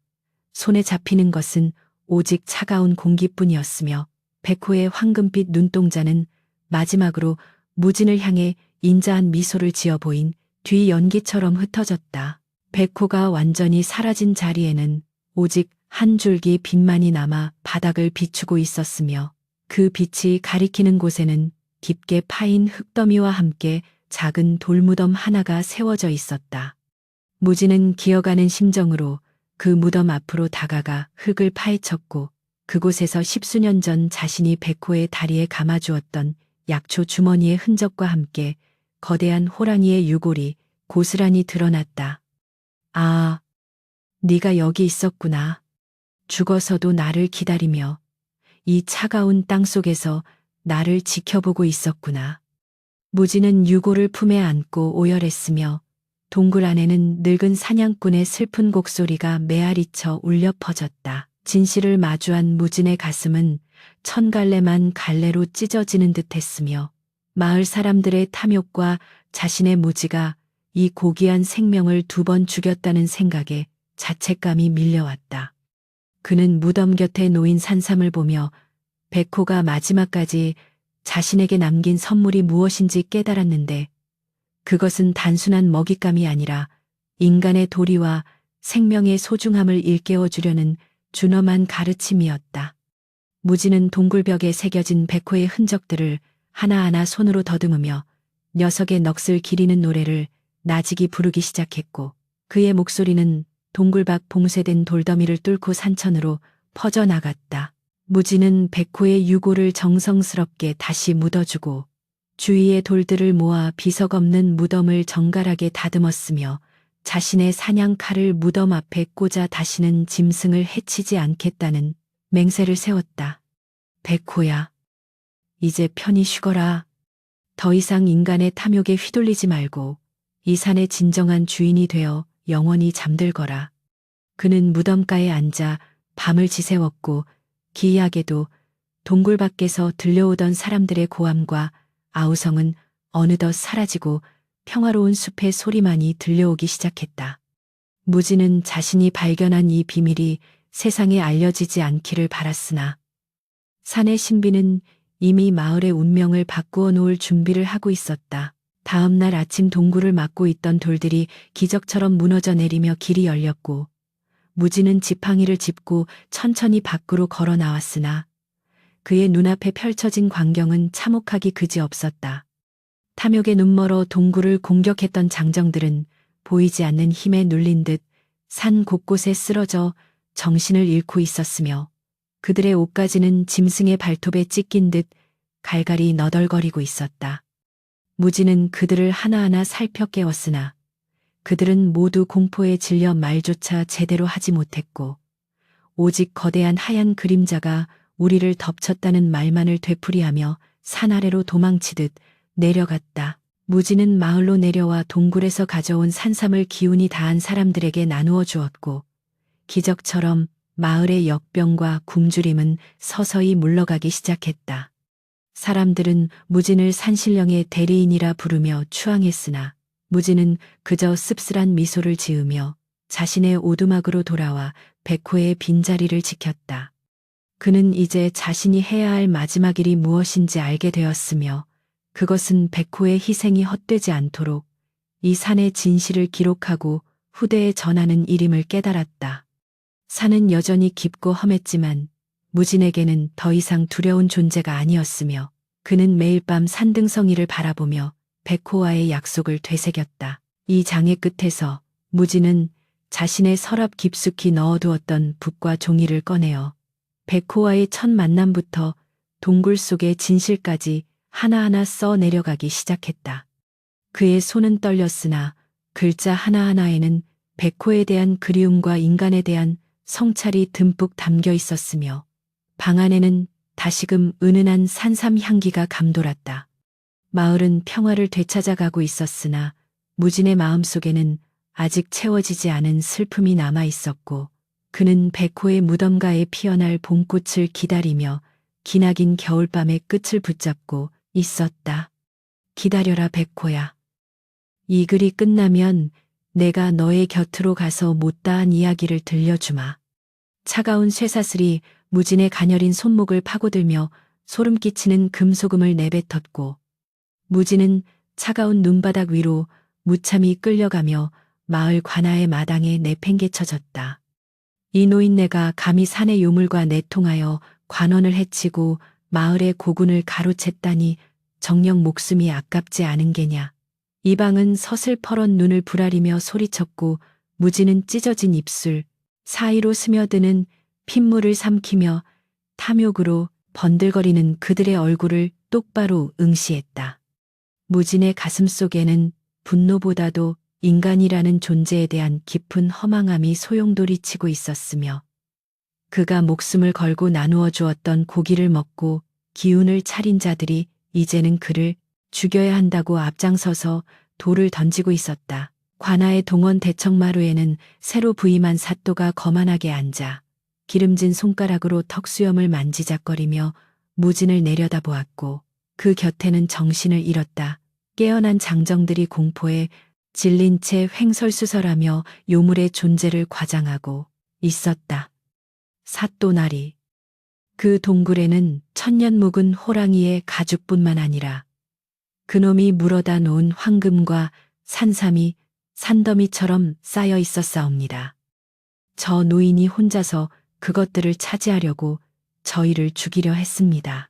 손에 잡히는 것은 오직 차가운 공기뿐이었으며 백호의 황금빛 눈동자는 마지막으로 무진을 향해 인자한 미소를 지어 보인 뒤 연기처럼 흩어졌다. 백호가 완전히 사라진 자리에는 오직 한 줄기 빛만이 남아 바닥을 비추고 있었으며 그 빛이 가리키는 곳에는 깊게 파인 흙더미와 함께 작은 돌무덤 하나가 세워져 있었다. 무진은 기어가는 심정으로 그 무덤 앞으로 다가가 흙을 파헤쳤고 그곳에서 10수년 전 자신이 백호의 다리에 감아주었던 약초 주머니의 흔적과 함께 거대한 호랑이의 유골이 고스란히 드러났다. 아, 네가 여기 있었구나. 죽어서도 나를 기다리며 이 차가운 땅 속에서 나를 지켜보고 있었구나. 무진은 유골을 품에 안고 오열했으며 동굴 안에는 늙은 사냥꾼의 슬픈 곡소리가 메아리쳐 울려 퍼졌다. 진실을 마주한 무진의 가슴은 천갈래만 갈래로 찢어지는 듯했으며 마을 사람들의 탐욕과 자신의 무지가 이 고귀한 생명을 2번 죽였다는 생각에 자책감이 밀려왔다. 그는 무덤 곁에 놓인 산삼을 보며 백호가 마지막까지 자신에게 남긴 선물이 무엇인지 깨달았는데 그것은 단순한 먹잇감이 아니라 인간의 도리와 생명의 소중함을 일깨워 주려는 준엄한 가르침이었다. 무진은 동굴벽에 새겨진 백호의 흔적들을 하나하나 손으로 더듬으며 녀석의 넋을 기리는 노래를 나직이 부르기 시작했고 그의 목소리는 동굴 밖 봉쇄된 돌더미를 뚫고 산천으로 퍼져나갔다. 무진은 백호의 유골을 정성스럽게 다시 묻어주고 주위의 돌들을 모아 비석 없는 무덤을 정갈하게 다듬었으며 자신의 사냥칼을 무덤 앞에 꽂아 다시는 짐승을 해치지 않겠다는 맹세를 세웠다. 백호야, 이제 편히 쉬거라. 더 이상 인간의 탐욕에 휘둘리지 말고 이 산의 진정한 주인이 되어 영원히 잠들거라. 그는 무덤가에 앉아 밤을 지새웠고 기이하게도 동굴 밖에서 들려오던 사람들의 고함과 아우성은 어느덧 사라지고 평화로운 숲의 소리만이 들려오기 시작했다. 무진은 자신이 발견한 이 비밀이 세상에 알려지지 않기를 바랐으나 산의 신비는 이미 마을의 운명을 바꾸어 놓을 준비를 하고 있었다. 다음 날 아침 동굴을 막고 있던 돌들이 기적처럼 무너져 내리며 길이 열렸고 무진은 지팡이를 짚고 천천히 밖으로 걸어 나왔으나 그의 눈앞에 펼쳐진 광경은 참혹하기 그지없었다. 탐욕에 눈멀어 동굴을 공격했던 장정들은 보이지 않는 힘에 눌린 듯 산 곳곳에 쓰러져 정신을 잃고 있었으며 그들의 옷가지는 짐승의 발톱에 찢긴 듯 갈갈이 너덜거리고 있었다. 무진은 그들을 하나하나 살펴 깨웠으나 그들은 모두 공포에 질려 말조차 제대로 하지 못했고 오직 거대한 하얀 그림자가 우리를 덮쳤다는 말만을 되풀이하며 산 아래로 도망치듯 내려갔다. 무진은 마을로 내려와 동굴에서 가져온 산삼을 기운이 다한 사람들에게 나누어 주었고 기적처럼 마을의 역병과 굶주림은 서서히 물러가기 시작했다. 사람들은 무진을 산신령의 대리인이라 부르며 추앙했으나 무진은 그저 씁쓸한 미소를 지으며 자신의 오두막으로 돌아와 백호의 빈자리를 지켰다. 그는 이제 자신이 해야 할 마지막 일이 무엇인지 알게 되었으며 그것은 백호의 희생이 헛되지 않도록 이 산의 진실을 기록하고 후대에 전하는 일임을 깨달았다. 산은 여전히 깊고 험했지만 무진에게는 더 이상 두려운 존재가 아니었으며 그는 매일 밤 산등성이를 바라보며 백호와의 약속을 되새겼다. 이 장의 끝에서 무진은 자신의 서랍 깊숙이 넣어두었던 붓과 종이를 꺼내어 백호와의 첫 만남부터 동굴 속의 진실까지 하나하나 써 내려가기 시작했다. 그의 손은 떨렸으나 글자 하나하나에는 백호에 대한 그리움과 인간에 대한 성찰이 듬뿍 담겨 있었으며 방 안에는 다시금 은은한 산삼 향기가 감돌았다. 마을은 평화를 되찾아가고 있었으나 무진의 마음속에는 아직 채워지지 않은 슬픔이 남아 있었고 그는 백호의 무덤가에 피어날 봄꽃을 기다리며 기나긴 겨울밤의 끝을 붙잡고 있었다. 기다려라 백호야. 이 글이 끝나면 내가 너의 곁으로 가서 못다한 이야기를 들려주마. 차가운 쇠사슬이 무진의 가녀린 손목을 파고들며 소름 끼치는 금소금을 내뱉었고 무진은 차가운 눈바닥 위로 무참히 끌려가며 마을 관아의 마당에 내팽개쳐졌다. 이 노인네가 감히 산의 요물과 내통하여 관원을 해치고 마을의 고군을 가로챘다니 정녕 목숨이 아깝지 않은 게냐. 이방은 서슬퍼런 눈을 부라리며 소리쳤고 무진은 찢어진 입술 사이로 스며드는 핏물을 삼키며 탐욕으로 번들거리는 그들의 얼굴을 똑바로 응시했다. 무진의 가슴 속에는 분노보다도 인간이라는 존재에 대한 깊은 허망함이 소용돌이치고 있었으며 그가 목숨을 걸고 나누어 주었던 고기를 먹고 기운을 차린 자들이 이제는 그를 죽여야 한다고 앞장서서 돌을 던지고 있었다. 관아의 동원 대청마루에는 새로 부임한 사또가 거만하게 앉아 기름진 손가락으로 턱수염을 만지작거리며 무진을 내려다보았고 그 곁에는 정신을 잃었다. 깨어난 장정들이 공포에 질린 채 횡설수설하며 요물의 존재를 과장하고 있었다. 사또나리. 그 동굴에는 천년 묵은 호랑이의 가죽뿐만 아니라 그놈이 물어다 놓은 황금과 산삼이 산더미처럼 쌓여 있었사옵니다. 저 노인이 혼자서 그것들을 차지하려고 저희를 죽이려 했습니다.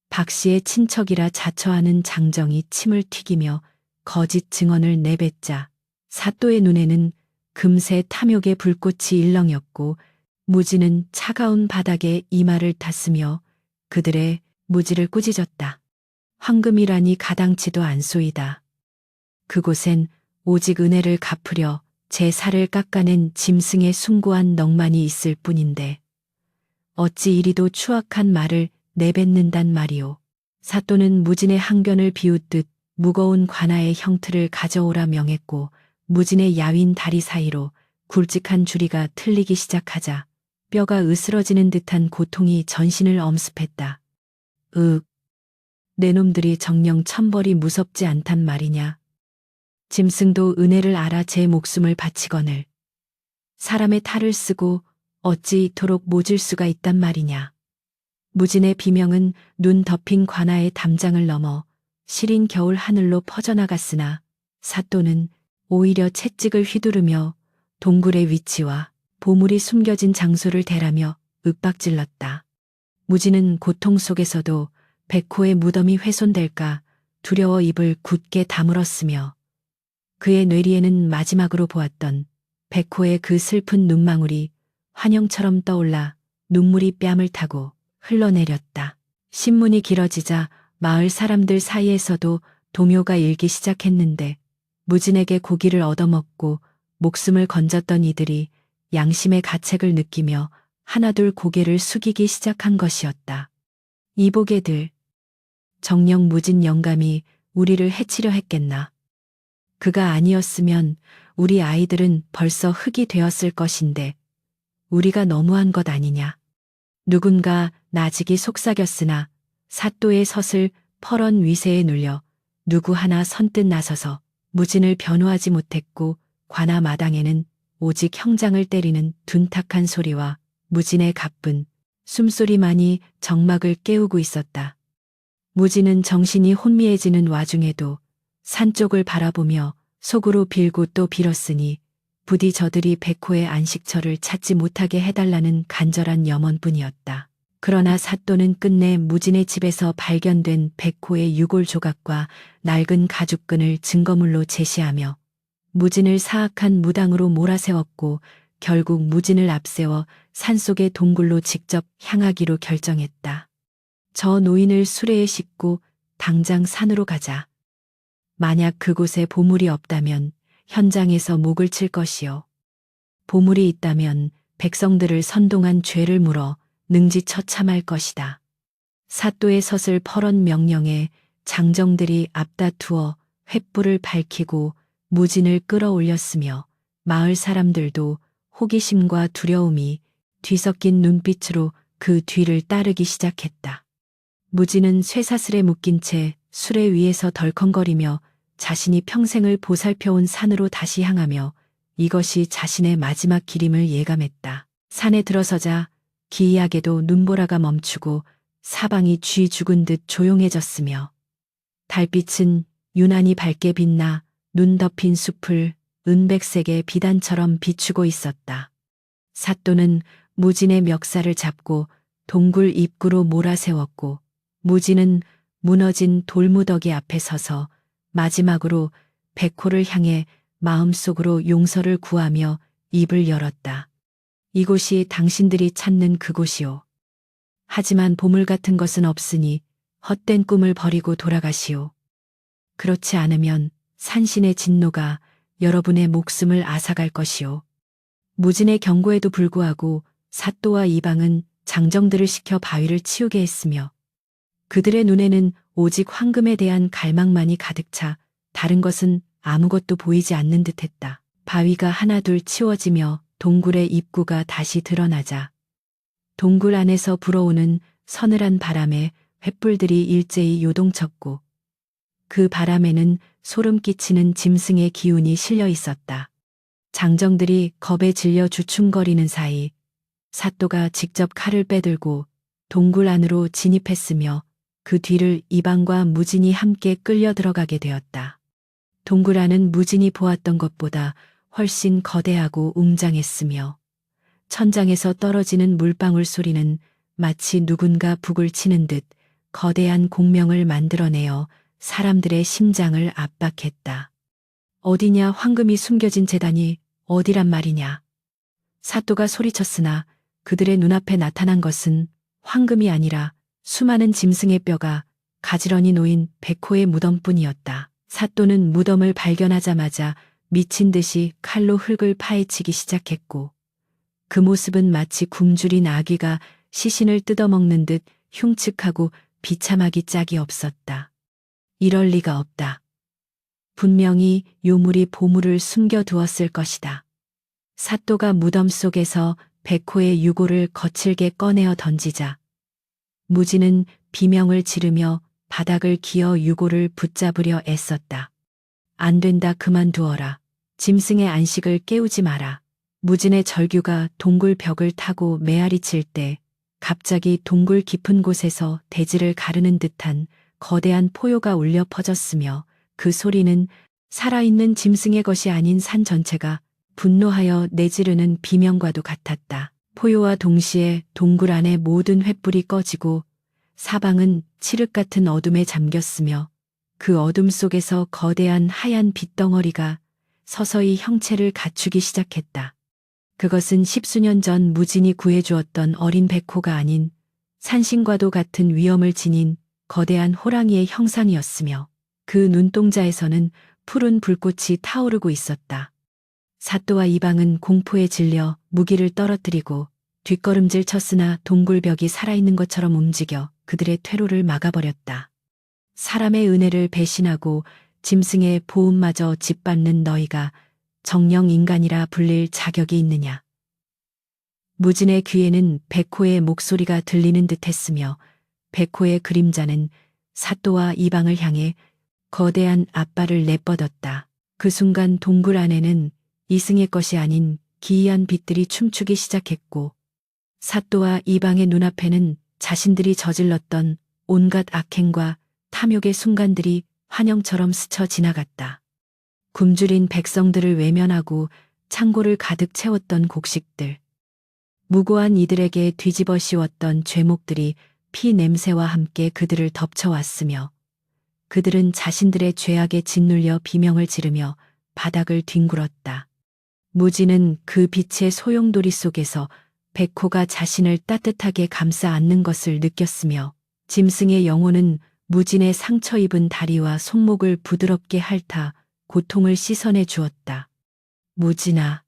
박 씨의 친척이라 자처하는 장정이 침을 튀기며 거짓 증언을 내뱉자 사또의 눈에는 금세 탐욕의 불꽃이 일렁였고 무지는 차가운 바닥에 이마를 탔으며 그들의 무지를 꾸짖었다. 황금이라니 가당치도 않소이다. 그곳엔 오직 은혜를 갚으려 제 살을 깎아낸 짐승의 숭고한 넋만이 있을 뿐인데 어찌 이리도 추악한 말을 내뱉는단 말이오. 사또는 무진의 항변을 비웃듯 무거운 관아의 형틀을 가져오라 명했고 무진의 야윈 다리 사이로 굵직한 주리가 틀리기 시작하자 뼈가 으스러지는 듯한 고통이 전신을 엄습했다. 내 놈들이 정녕 천벌이 무섭지 않단 말이냐. 짐승도 은혜를 알아 제 목숨을 바치거늘 사람의 탈을 쓰고 어찌 이토록 모질 수가 있단 말이냐. 무진의 비명은 눈 덮인 관아의 담장을 넘어 시린 겨울 하늘로 퍼져나갔으나 사또는 오히려 채찍을 휘두르며 동굴의 위치와 보물이 숨겨진 장소를 대라며 윽박질렀다. 무진은 고통 속에서도 백호의 무덤이 훼손될까 두려워 입을 굳게 다물었으며 그의 뇌리에는 마지막으로 보았던 백호의 그 슬픈 눈망울이 환영처럼 떠올라 눈물이 뺨을 타고 흘러내렸다. 신문이 길어지자 마을 사람들 사이에서도 동요가 일기 시작했는데 무진에게 고기를 얻어먹고 목숨을 건졌던 이들이 양심의 가책을 느끼며 하나둘 고개를 숙이기 시작한 것이었다. 이보게들, 정녕 무진 영감이 우리를 해치려 했겠나. 그가 아니었으면 우리 아이들은 벌써 흙이 되었을 것인데 우리가 너무한 것 아니냐. 누군가 나직이 속삭였으나 사또의 서슬 퍼런 위세에 눌려 누구 하나 선뜻 나서서 무진을 변호하지 못했고 관아 마당에는 오직 형장을 때리는 둔탁한 소리와 무진의 가쁜 숨소리만이 정막을 깨우고 있었다. 무진은 정신이 혼미해지는 와중에도 산 쪽을 바라보며 속으로 빌고 또 빌었으니 부디 저들이 백호의 안식처를 찾지 못하게 해달라는 간절한 염원뿐이었다. 그러나 사또는 끝내 무진의 집에서 발견된 백호의 유골 조각과 낡은 가죽끈을 증거물로 제시하며 무진을 사악한 무당으로 몰아세웠고 결국 무진을 앞세워 산속의 동굴로 직접 향하기로 결정했다. 저 노인을 수레에 싣고 당장 산으로 가자. 만약 그곳에 보물이 없다면 현장에서 목을 칠 것이요. 보물이 있다면 백성들을 선동한 죄를 물어 능지처참할 것이다. 사또의 서슬 퍼런 명령에 장정들이 앞다투어 횃불을 밝히고 무진을 끌어올렸으며 마을 사람들도 호기심과 두려움이 뒤섞인 눈빛으로 그 뒤를 따르기 시작했다. 무진은 쇠사슬에 묶인 채 수레 위에서 덜컹거리며 자신이 평생을 보살펴온 산으로 다시 향하며 이것이 자신의 마지막 길임을 예감했다. 산에 들어서자 기이하게도 눈보라가 멈추고 사방이 쥐 죽은 듯 조용해졌으며 달빛은 유난히 밝게 빛나 눈 덮인 숲을 은백색의 비단처럼 비추고 있었다. 사또는 무진의 멱살을 잡고 동굴 입구로 몰아세웠고 무진은 무너진 돌무더기 앞에 서서 마지막으로 백호를 향해 마음속으로 용서를 구하며 입을 열었다. 이곳이 당신들이 찾는 그곳이오. 하지만 보물 같은 것은 없으니 헛된 꿈을 버리고 돌아가시오. 그렇지 않으면 산신의 진노가 여러분의 목숨을 앗아갈 것이오. 무진의 경고에도 불구하고 사또와 이방은 장정들을 시켜 바위를 치우게 했으며 그들의 눈에는 오직 황금에 대한 갈망만이 가득 차 다른 것은 아무것도 보이지 않는 듯했다. 바위가 하나둘 치워지며 동굴의 입구가 다시 드러나자 동굴 안에서 불어오는 서늘한 바람에 횃불들이 일제히 요동쳤고 그 바람에는 소름 끼치는 짐승의 기운이 실려 있었다. 장정들이 겁에 질려 주춤거리는 사이 사또가 직접 칼을 빼들고 동굴 안으로 진입했으며 그 뒤를 이방과 무진이 함께 끌려 들어가게 되었다. 동굴 안은 무진이 보았던 것보다 훨씬 거대하고 웅장했으며 천장에서 떨어지는 물방울 소리는 마치 누군가 북을 치는 듯 거대한 공명을 만들어내어 사람들의 심장을 압박했다. 어디냐 황금이 숨겨진 재단이 어디란 말이냐. 사또가 소리쳤으나 그들의 눈앞에 나타난 것은 황금이 아니라 수많은 짐승의 뼈가 가지런히 놓인 백호의 무덤뿐이었다. 사또는 무덤을 발견하자마자 미친 듯이 칼로 흙을 파헤치기 시작했고 그 모습은 마치 굶주린 아귀가 시신을 뜯어먹는 듯 흉측하고 비참하기 짝이 없었다. 이럴 리가 없다. 분명히 요물이 보물을 숨겨두었을 것이다. 사또가 무덤 속에서 백호의 유골을 거칠게 꺼내어 던지자 무진은 비명을 지르며 바닥을 기어 유골을 붙잡으려 애썼다. 안 된다, 그만두어라. 짐승의 안식을 깨우지 마라. 무진의 절규가 동굴 벽을 타고 메아리칠 때 갑자기 동굴 깊은 곳에서 대지를 가르는 듯한 거대한 포효가 울려 퍼졌으며 그 소리는 살아있는 짐승의 것이 아닌 산 전체가 분노하여 내지르는 비명과도 같았다. 포효와 동시에 동굴 안의 모든 횃불이 꺼지고 사방은 칠흑 같은 어둠에 잠겼으며 그 어둠 속에서 거대한 하얀 빛덩어리가 서서히 형체를 갖추기 시작했다. 그것은 십수년 전 무진이 구해주었던 어린 백호가 아닌 산신과도 같은 위엄을 지닌 거대한 호랑이의 형상이었으며 그 눈동자에서는 푸른 불꽃이 타오르고 있었다. 사또와 이방은 공포에 질려 무기를 떨어뜨리고 뒷걸음질 쳤으나 동굴벽이 살아있는 것처럼 움직여 그들의 퇴로를 막아버렸다. 사람의 은혜를 배신하고 짐승의 보음마저 짓밟는 너희가 정령 인간이라 불릴 자격이 있느냐. 무진의 귀에는 백호의 목소리가 들리는 듯했으며 백호의 그림자는 사또와 이방을 향해 거대한 앞발을 내뻗었다. 그 순간 동굴 안에는 이승의 것이 아닌 기이한 빛들이 춤추기 시작했고 사또와 이방의 눈앞에는 자신들이 저질렀던 온갖 악행과 탐욕의 순간들이 환영처럼 스쳐 지나갔다. 굶주린 백성들을 외면하고 창고를 가득 채웠던 곡식들. 무고한 이들에게 뒤집어 씌웠던 죄목들이 피 냄새와 함께 그들을 덮쳐왔으며 그들은 자신들의 죄악에 짓눌려 비명을 지르며 바닥을 뒹굴었다. 무지는 그 빛의 소용돌이 속에서 백호가 자신을 따뜻하게 감싸 안는 것을 느꼈으며 짐승의 영혼은 무진의 상처 입은 다리와 손목을 부드럽게 핥아 고통을 씻어내 주었다. 무진아,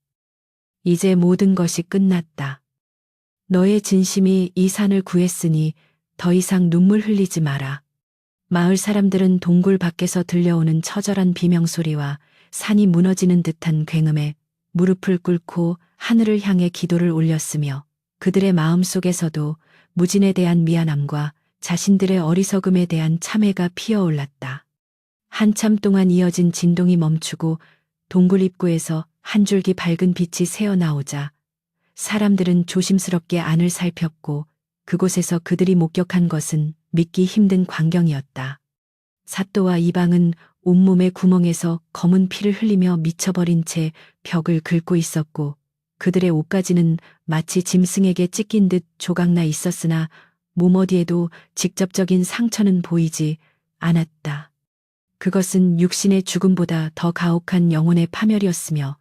이제 모든 것이 끝났다. 너의 진심이 이 산을 구했으니 더 이상 눈물 흘리지 마라. 마을 사람들은 동굴 밖에서 들려오는 처절한 비명소리와 산이 무너지는 듯한 굉음에 무릎을 꿇고 하늘을 향해 기도를 올렸으며 그들의 마음속에서도 무진에 대한 미안함과 자신들의 어리석음에 대한 참회가 피어올랐다. 한참 동안 이어진 진동이 멈추고 동굴 입구에서 한 줄기 밝은 빛이 새어나오자 사람들은 조심스럽게 안을 살폈고 그곳에서 그들이 목격한 것은 믿기 힘든 광경이었다. 사또와 이방은 온몸의 구멍에서 검은 피를 흘리며 미쳐버린 채 벽을 긁고 있었고 그들의 옷가지는 마치 짐승에게 찢긴 듯 조각나 있었으나 몸 어디에도 직접적인 상처는 보이지 않았다. 그것은 육신의 죽음보다 더 가혹한 영혼의 파멸이었으며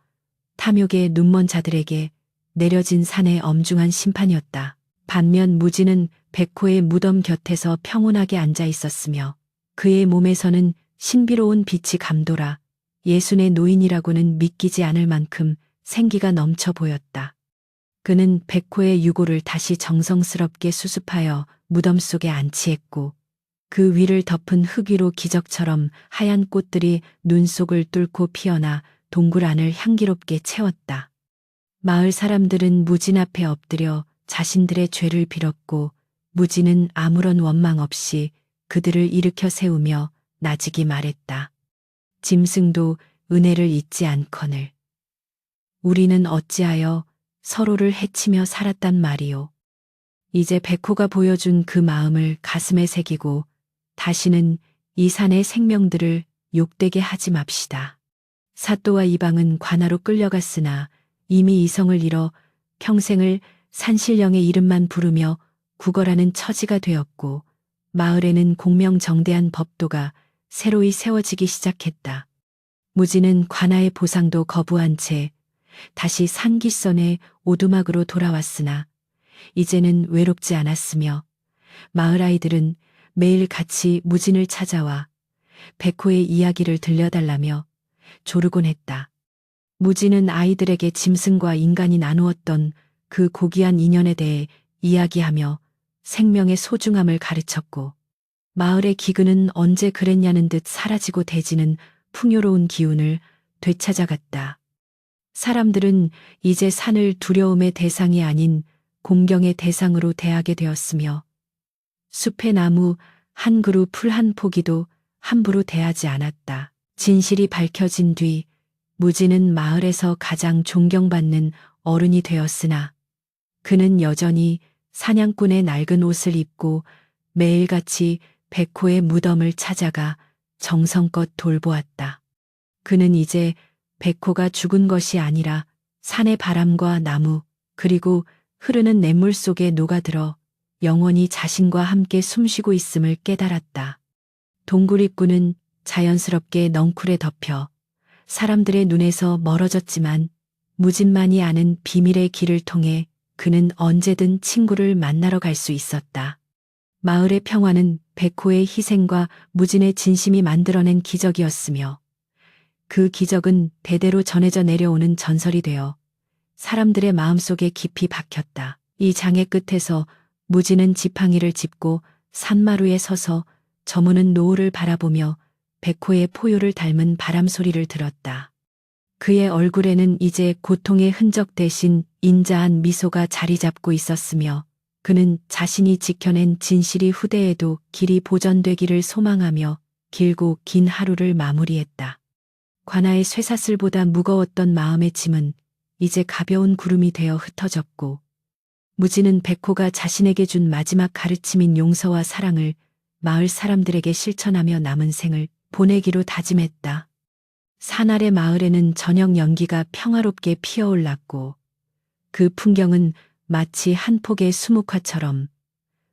탐욕에 눈먼 자들에게 내려진 산의 엄중한 심판이었다. 반면 무지는 백호의 무덤 곁에서 평온하게 앉아 있었으며 그의 몸에서는 신비로운 빛이 감돌아 예순의 노인이라고는 믿기지 않을 만큼 생기가 넘쳐 보였다. 그는 백호의 유골을 다시 정성스럽게 수습하여 무덤 속에 안치했고 그 위를 덮은 흙 위로 기적처럼 하얀 꽃들이 눈 속을 뚫고 피어나 동굴 안을 향기롭게 채웠다. 마을 사람들은 무진 앞에 엎드려 자신들의 죄를 빌었고 무진은 아무런 원망 없이 그들을 일으켜 세우며 나직이 말했다. 짐승도 은혜를 잊지 않거늘. 우리는 어찌하여 서로를 해치며 살았단 말이오. 이제 백호가 보여준 그 마음을 가슴에 새기고 다시는 이 산의 생명들을 욕되게 하지 맙시다. 사또와 이방은 관아로 끌려갔으나 이미 이성을 잃어 평생을 산신령의 이름만 부르며 구걸하는 처지가 되었고 마을에는 공명정대한 법도가 새로이 세워지기 시작했다. 무지는 관아의 보상도 거부한 채 다시 산기선의 오두막으로 돌아왔으나 이제는 외롭지 않았으며 마을 아이들은 매일 같이 무진을 찾아와 백호의 이야기를 들려달라며 조르곤 했다. 무진은 아이들에게 짐승과 인간이 나누었던 그 고귀한 인연에 대해 이야기하며 생명의 소중함을 가르쳤고 마을의 기근은 언제 그랬냐는 듯 사라지고 대지는 풍요로운 기운을 되찾아갔다. 사람들은 이제 산을 두려움의 대상이 아닌 공경의 대상으로 대하게 되었으며 숲의 나무 한 그루 풀 한 포기도 함부로 대하지 않았다. 진실이 밝혀진 뒤 무지는 마을에서 가장 존경받는 어른이 되었으나 그는 여전히 사냥꾼의 낡은 옷을 입고 매일같이 백호의 무덤을 찾아가 정성껏 돌보았다. 그는 이제 백호가 죽은 것이 아니라 산의 바람과 나무 그리고 흐르는 냇물 속에 녹아들어 영원히 자신과 함께 숨쉬고 있음을 깨달았다. 동굴 입구는 자연스럽게 넝쿨에 덮여 사람들의 눈에서 멀어졌지만 무진만이 아는 비밀의 길을 통해 그는 언제든 친구를 만나러 갈 수 있었다. 마을의 평화는 백호의 희생과 무진의 진심이 만들어낸 기적이었으며 그 기적은 대대로 전해져 내려오는 전설이 되어 사람들의 마음속에 깊이 박혔다. 이 장의 끝에서 무진은 지팡이를 짚고 산마루에 서서 저무는 노을을 바라보며 백호의 포효를 닮은 바람 소리를 들었다. 그의 얼굴에는 이제 고통의 흔적 대신 인자한 미소가 자리 잡고 있었으며 그는 자신이 지켜낸 진실이 후대에도 길이 보존되기를 소망하며 길고 긴 하루를 마무리했다. 관아의 쇠사슬보다 무거웠던 마음의 짐은 이제 가벼운 구름이 되어 흩어졌고, 무지는 백호가 자신에게 준 마지막 가르침인 용서와 사랑을 마을 사람들에게 실천하며 남은 생을 보내기로 다짐했다. 산 아래 마을에는 저녁 연기가 평화롭게 피어올랐고, 그 풍경은 마치 한 폭의 수묵화처럼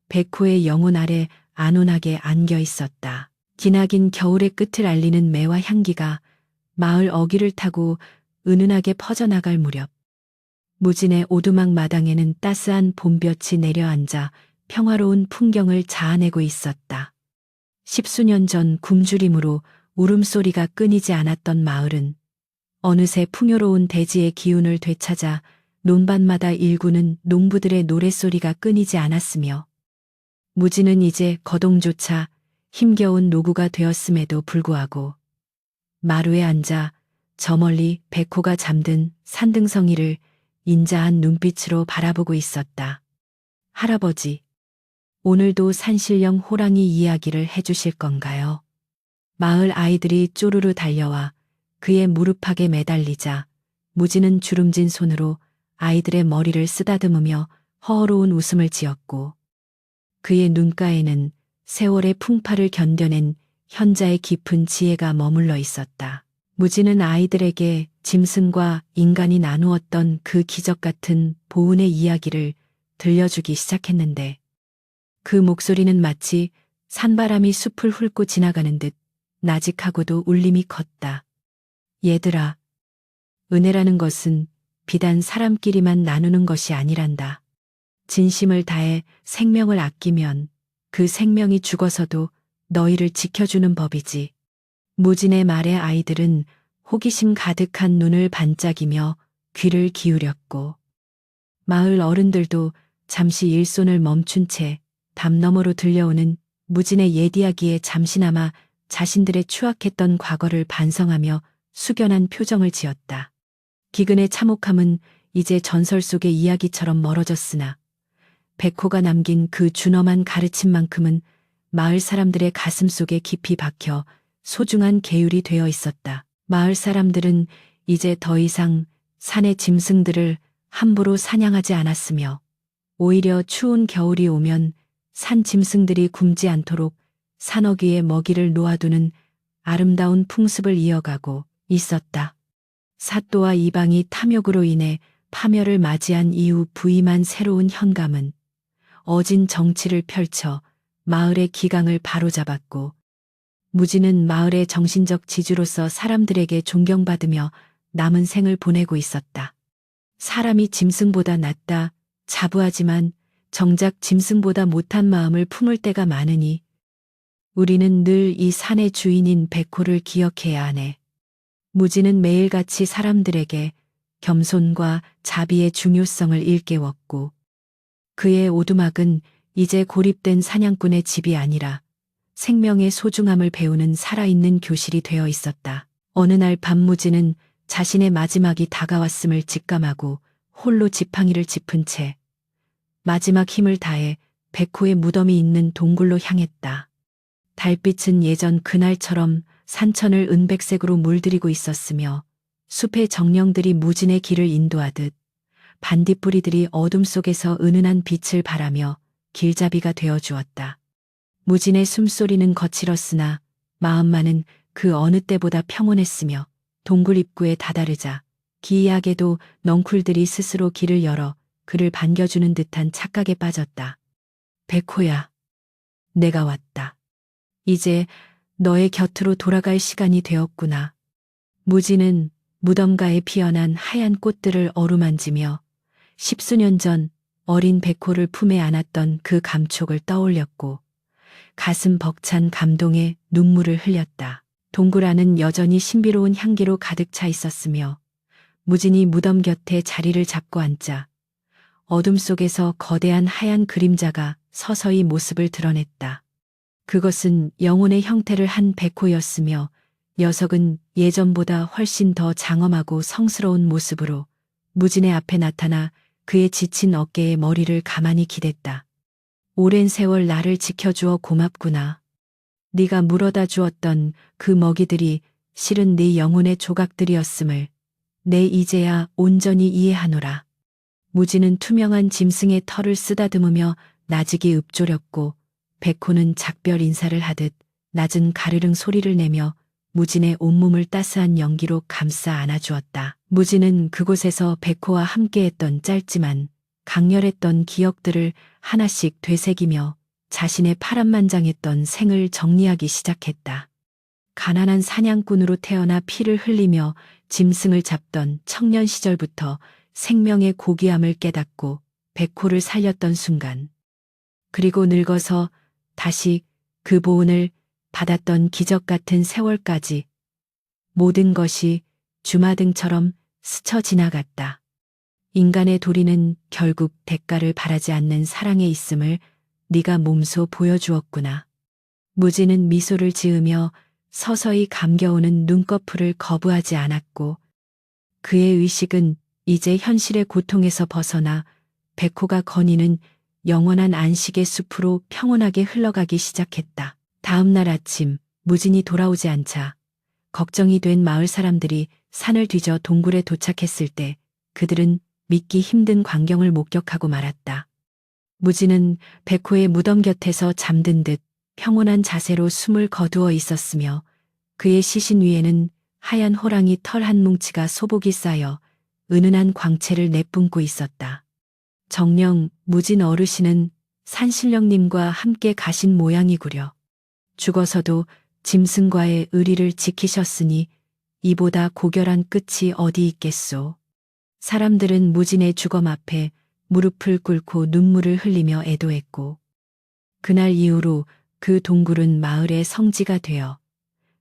백호의 영혼 아래 안온하게 안겨 있었다. 기나긴 겨울의 끝을 알리는 매화 향기가 마을 어귀를 타고 은은하게 퍼져나갈 무렵, 무진의 오두막 마당에는 따스한 봄볕이 내려앉아 평화로운 풍경을 자아내고 있었다. 십수년 전 굶주림으로 울음소리가 끊이지 않았던 마을은 어느새 풍요로운 대지의 기운을 되찾아 논밭마다 일구는 농부들의 노랫소리가 끊이지 않았으며, 무진은 이제 거동조차 힘겨운 노구가 되었음에도 불구하고 마루에 앉아 저 멀리 백호가 잠든 산등성이를 인자한 눈빛으로 바라보고 있었다. 할아버지, 오늘도 산신령 호랑이 이야기를 해주실 건가요? 마을 아이들이 쪼르르 달려와 그의 무릎팍에 매달리자 무진은 주름진 손으로 아이들의 머리를 쓰다듬으며 허허로운 웃음을 지었고, 그의 눈가에는 세월의 풍파를 견뎌낸 현자의 깊은 지혜가 머물러 있었다. 무진은 아이들에게 짐승과 인간이 나누었던 그 기적 같은 보은의 이야기를 들려주기 시작했는데, 그 목소리는 마치 산바람이 숲을 훑고 지나가는 듯 나직하고도 울림이 컸다. 얘들아, 은혜라는 것은 비단 사람끼리만 나누는 것이 아니란다. 진심을 다해 생명을 아끼면 그 생명이 죽어서도 너희를 지켜주는 법이지. 무진의 말에 아이들은 호기심 가득한 눈을 반짝이며 귀를 기울였고, 마을 어른들도 잠시 일손을 멈춘 채 담 너머로 들려오는 무진의 옛 이야기에 잠시나마 자신들의 추악했던 과거를 반성하며 숙연한 표정을 지었다. 기근의 참혹함은 이제 전설 속의 이야기처럼 멀어졌으나, 백호가 남긴 그 준엄한 가르침만큼은 마을 사람들의 가슴 속에 깊이 박혀 소중한 계율이 되어 있었다. 마을 사람들은 이제 더 이상 산의 짐승들을 함부로 사냥하지 않았으며, 오히려 추운 겨울이 오면 산 짐승들이 굶지 않도록 산어귀에 먹이를 놓아두는 아름다운 풍습을 이어가고 있었다. 사또와 이방이 탐욕으로 인해 파멸을 맞이한 이후 부임한 새로운 현감은 어진 정치를 펼쳐 마을의 기강을 바로잡았고, 무진은 마을의 정신적 지주로서 사람들에게 존경받으며 남은 생을 보내고 있었다. 사람이 짐승보다 낫다, 자부하지만 정작 짐승보다 못한 마음을 품을 때가 많으니 우리는 늘 이 산의 주인인 백호를 기억해야 하네. 무진은 매일같이 사람들에게 겸손과 자비의 중요성을 일깨웠고, 그의 오두막은 이제 고립된 사냥꾼의 집이 아니라 생명의 소중함을 배우는 살아있는 교실이 되어 있었다. 어느 날 밤 무진은 자신의 마지막이 다가왔음을 직감하고 홀로 지팡이를 짚은 채 마지막 힘을 다해 백호의 무덤이 있는 동굴로 향했다. 달빛은 예전 그날처럼 산천을 은백색으로 물들이고 있었으며, 숲의 정령들이 무진의 길을 인도하듯 반딧불이들이 어둠 속에서 은은한 빛을 발하며 길잡이가 되어 주었다. 무진의 숨소리는 거칠었으나 마음만은 그 어느 때보다 평온했으며, 동굴 입구에 다다르자 기이하게도 넝쿨들이 스스로 길을 열어 그를 반겨주는 듯한 착각에 빠졌다. 백호야, 내가 왔다. 이제 너의 곁으로 돌아갈 시간이 되었구나. 무진은 무덤가에 피어난 하얀 꽃들을 어루만지며 십수년 전 어린 백호를 품에 안았던 그 감촉을 떠올렸고, 가슴 벅찬 감동에 눈물을 흘렸다. 동굴 안은 여전히 신비로운 향기로 가득 차 있었으며, 무진이 무덤 곁에 자리를 잡고 앉자 어둠 속에서 거대한 하얀 그림자가 서서히 모습을 드러냈다. 그것은 영혼의 형태를 한 백호였으며, 녀석은 예전보다 훨씬 더 장엄하고 성스러운 모습으로 무진의 앞에 나타나 그의 지친 어깨에 머리를 가만히 기댔다. 오랜 세월 나를 지켜주어 고맙구나. 네가 물어다 주었던 그 먹이들이 실은 네 영혼의 조각들이었음을 내 이제야 온전히 이해하노라. 무지는 투명한 짐승의 털을 쓰다듬으며 나직이 읊조렸고 백호는 작별 인사를 하듯 낮은 가르릉 소리를 내며 무진의 온몸을 따스한 연기로 감싸 안아주었다. 무진은 그곳에서 백호와 함께했던 짧지만 강렬했던 기억들을 하나씩 되새기며 자신의 파란만장했던 생을 정리하기 시작했다. 가난한 사냥꾼으로 태어나 피를 흘리며 짐승을 잡던 청년 시절부터 생명의 고귀함을 깨닫고 백호를 살렸던 순간, 그리고 늙어서 다시 그 보은을 받았던 기적 같은 세월까지 모든 것이 주마등처럼 스쳐 지나갔다. 인간의 도리는 결국 대가를 바라지 않는 사랑에 있음을 네가 몸소 보여주었구나. 무지는 미소를 지으며 서서히 감겨오는 눈꺼풀을 거부하지 않았고 그의 의식은 이제 현실의 고통에서 벗어나 백호가 거니는 영원한 안식의 숲으로 평온하게 흘러가기 시작했다. 다음 날 아침 무진이 돌아오지 않자 걱정이 된 마을 사람들이 산을 뒤져 동굴에 도착했을 때 그들은 믿기 힘든 광경을 목격하고 말았다. 무진은 백호의 무덤 곁에서 잠든 듯 평온한 자세로 숨을 거두어 있었으며 그의 시신 위에는 하얀 호랑이 털 한 뭉치가 소복이 쌓여 은은한 광채를 내뿜고 있었다. 정녕 무진 어르신은 산신령님과 함께 가신 모양이구려. 죽어서도 짐승과의 의리를 지키셨으니 이보다 고결한 끝이 어디 있겠소. 사람들은 무진의 주검 앞에 무릎을 꿇고 눈물을 흘리며 애도했고 그날 이후로 그 동굴은 마을의 성지가 되어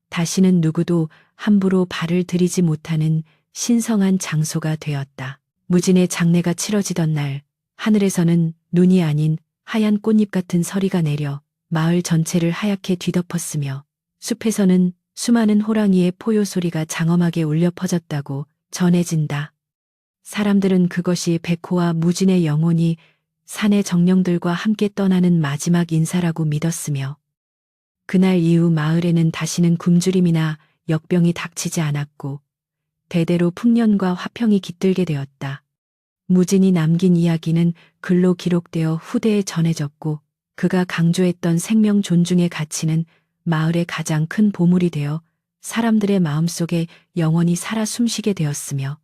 다시는 누구도 함부로 발을 들이지 못하는 신성한 장소가 되었다. 무진의 장례가 치러지던 날 하늘에서는 눈이 아닌 하얀 꽃잎 같은 서리가 내려 마을 전체를 하얗게 뒤덮었으며 숲에서는 수많은 호랑이의 포효 소리가 장엄하게 울려 퍼졌다고 전해진다. 사람들은 그것이 백호와 무진의 영혼이 산의 정령들과 함께 떠나는 마지막 인사라고 믿었으며 그날 이후 마을에는 다시는 굶주림이나 역병이 닥치지 않았고 대대로 풍년과 화평이 깃들게 되었다. 무진이 남긴 이야기는 글로 기록되어 후대에 전해졌고 그가 강조했던 생명 존중의 가치는 마을의 가장 큰 보물이 되어 사람들의 마음속에 영원히 살아 숨쉬게 되었으며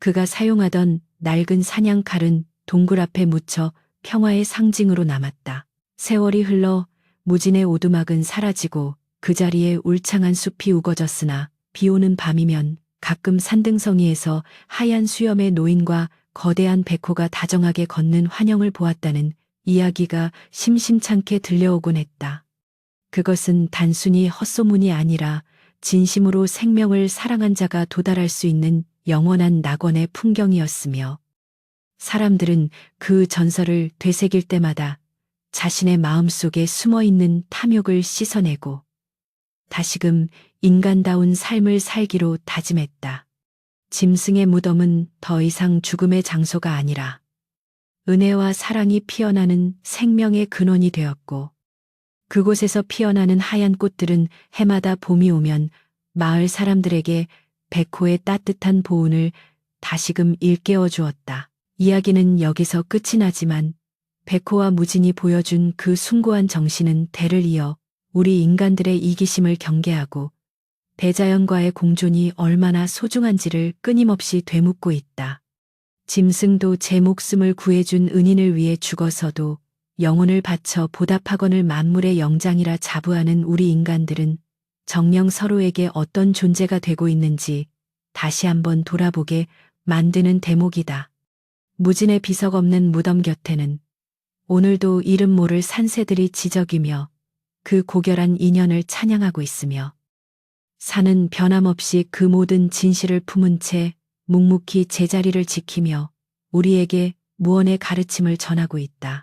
그가 사용하던 낡은 사냥칼은 동굴 앞에 묻혀 평화의 상징으로 남았다. 세월이 흘러 무진의 오두막은 사라지고 그 자리에 울창한 숲이 우거졌으나 비오는 밤이면 가끔 산등성이에서 하얀 수염의 노인과 거대한 백호가 다정하게 걷는 환영을 보았다는 이야기가 심심찮게 들려오곤 했다. 그것은 단순히 헛소문이 아니라 진심으로 생명을 사랑한 자가 도달할 수 있는 영원한 낙원의 풍경이었으며 사람들은 그 전설을 되새길 때마다 자신의 마음속에 숨어있는 탐욕을 씻어내고 다시금 인간다운 삶을 살기로 다짐했다. 짐승의 무덤은 더 이상 죽음의 장소가 아니라 은혜와 사랑이 피어나는 생명의 근원이 되었고 그곳에서 피어나는 하얀 꽃들은 해마다 봄이 오면 마을 사람들에게 백호의 따뜻한 보온을 다시금 일깨워 주었다. 이야기는 여기서 끝이 나지만 백호와 무진이 보여준 그 숭고한 정신은 대를 이어 우리 인간들의 이기심을 경계하고 대자연과의 공존이 얼마나 소중한지를 끊임없이 되묻고 있다. 짐승도 제 목숨을 구해준 은인을 위해 죽어서도 영혼을 바쳐 보답하거늘 만물의 영장이라 자부하는 우리 인간들은 정녕 서로에게 어떤 존재가 되고 있는지 다시 한번 돌아보게 만드는 대목이다. 무진의 비석 없는 무덤 곁에는 오늘도 이름 모를 산새들이 지저귀며 그 고결한 인연을 찬양하고 있으며 산은 변함없이 그 모든 진실을 품은 채 묵묵히 제자리를 지키며 우리에게 무언의 가르침을 전하고 있다.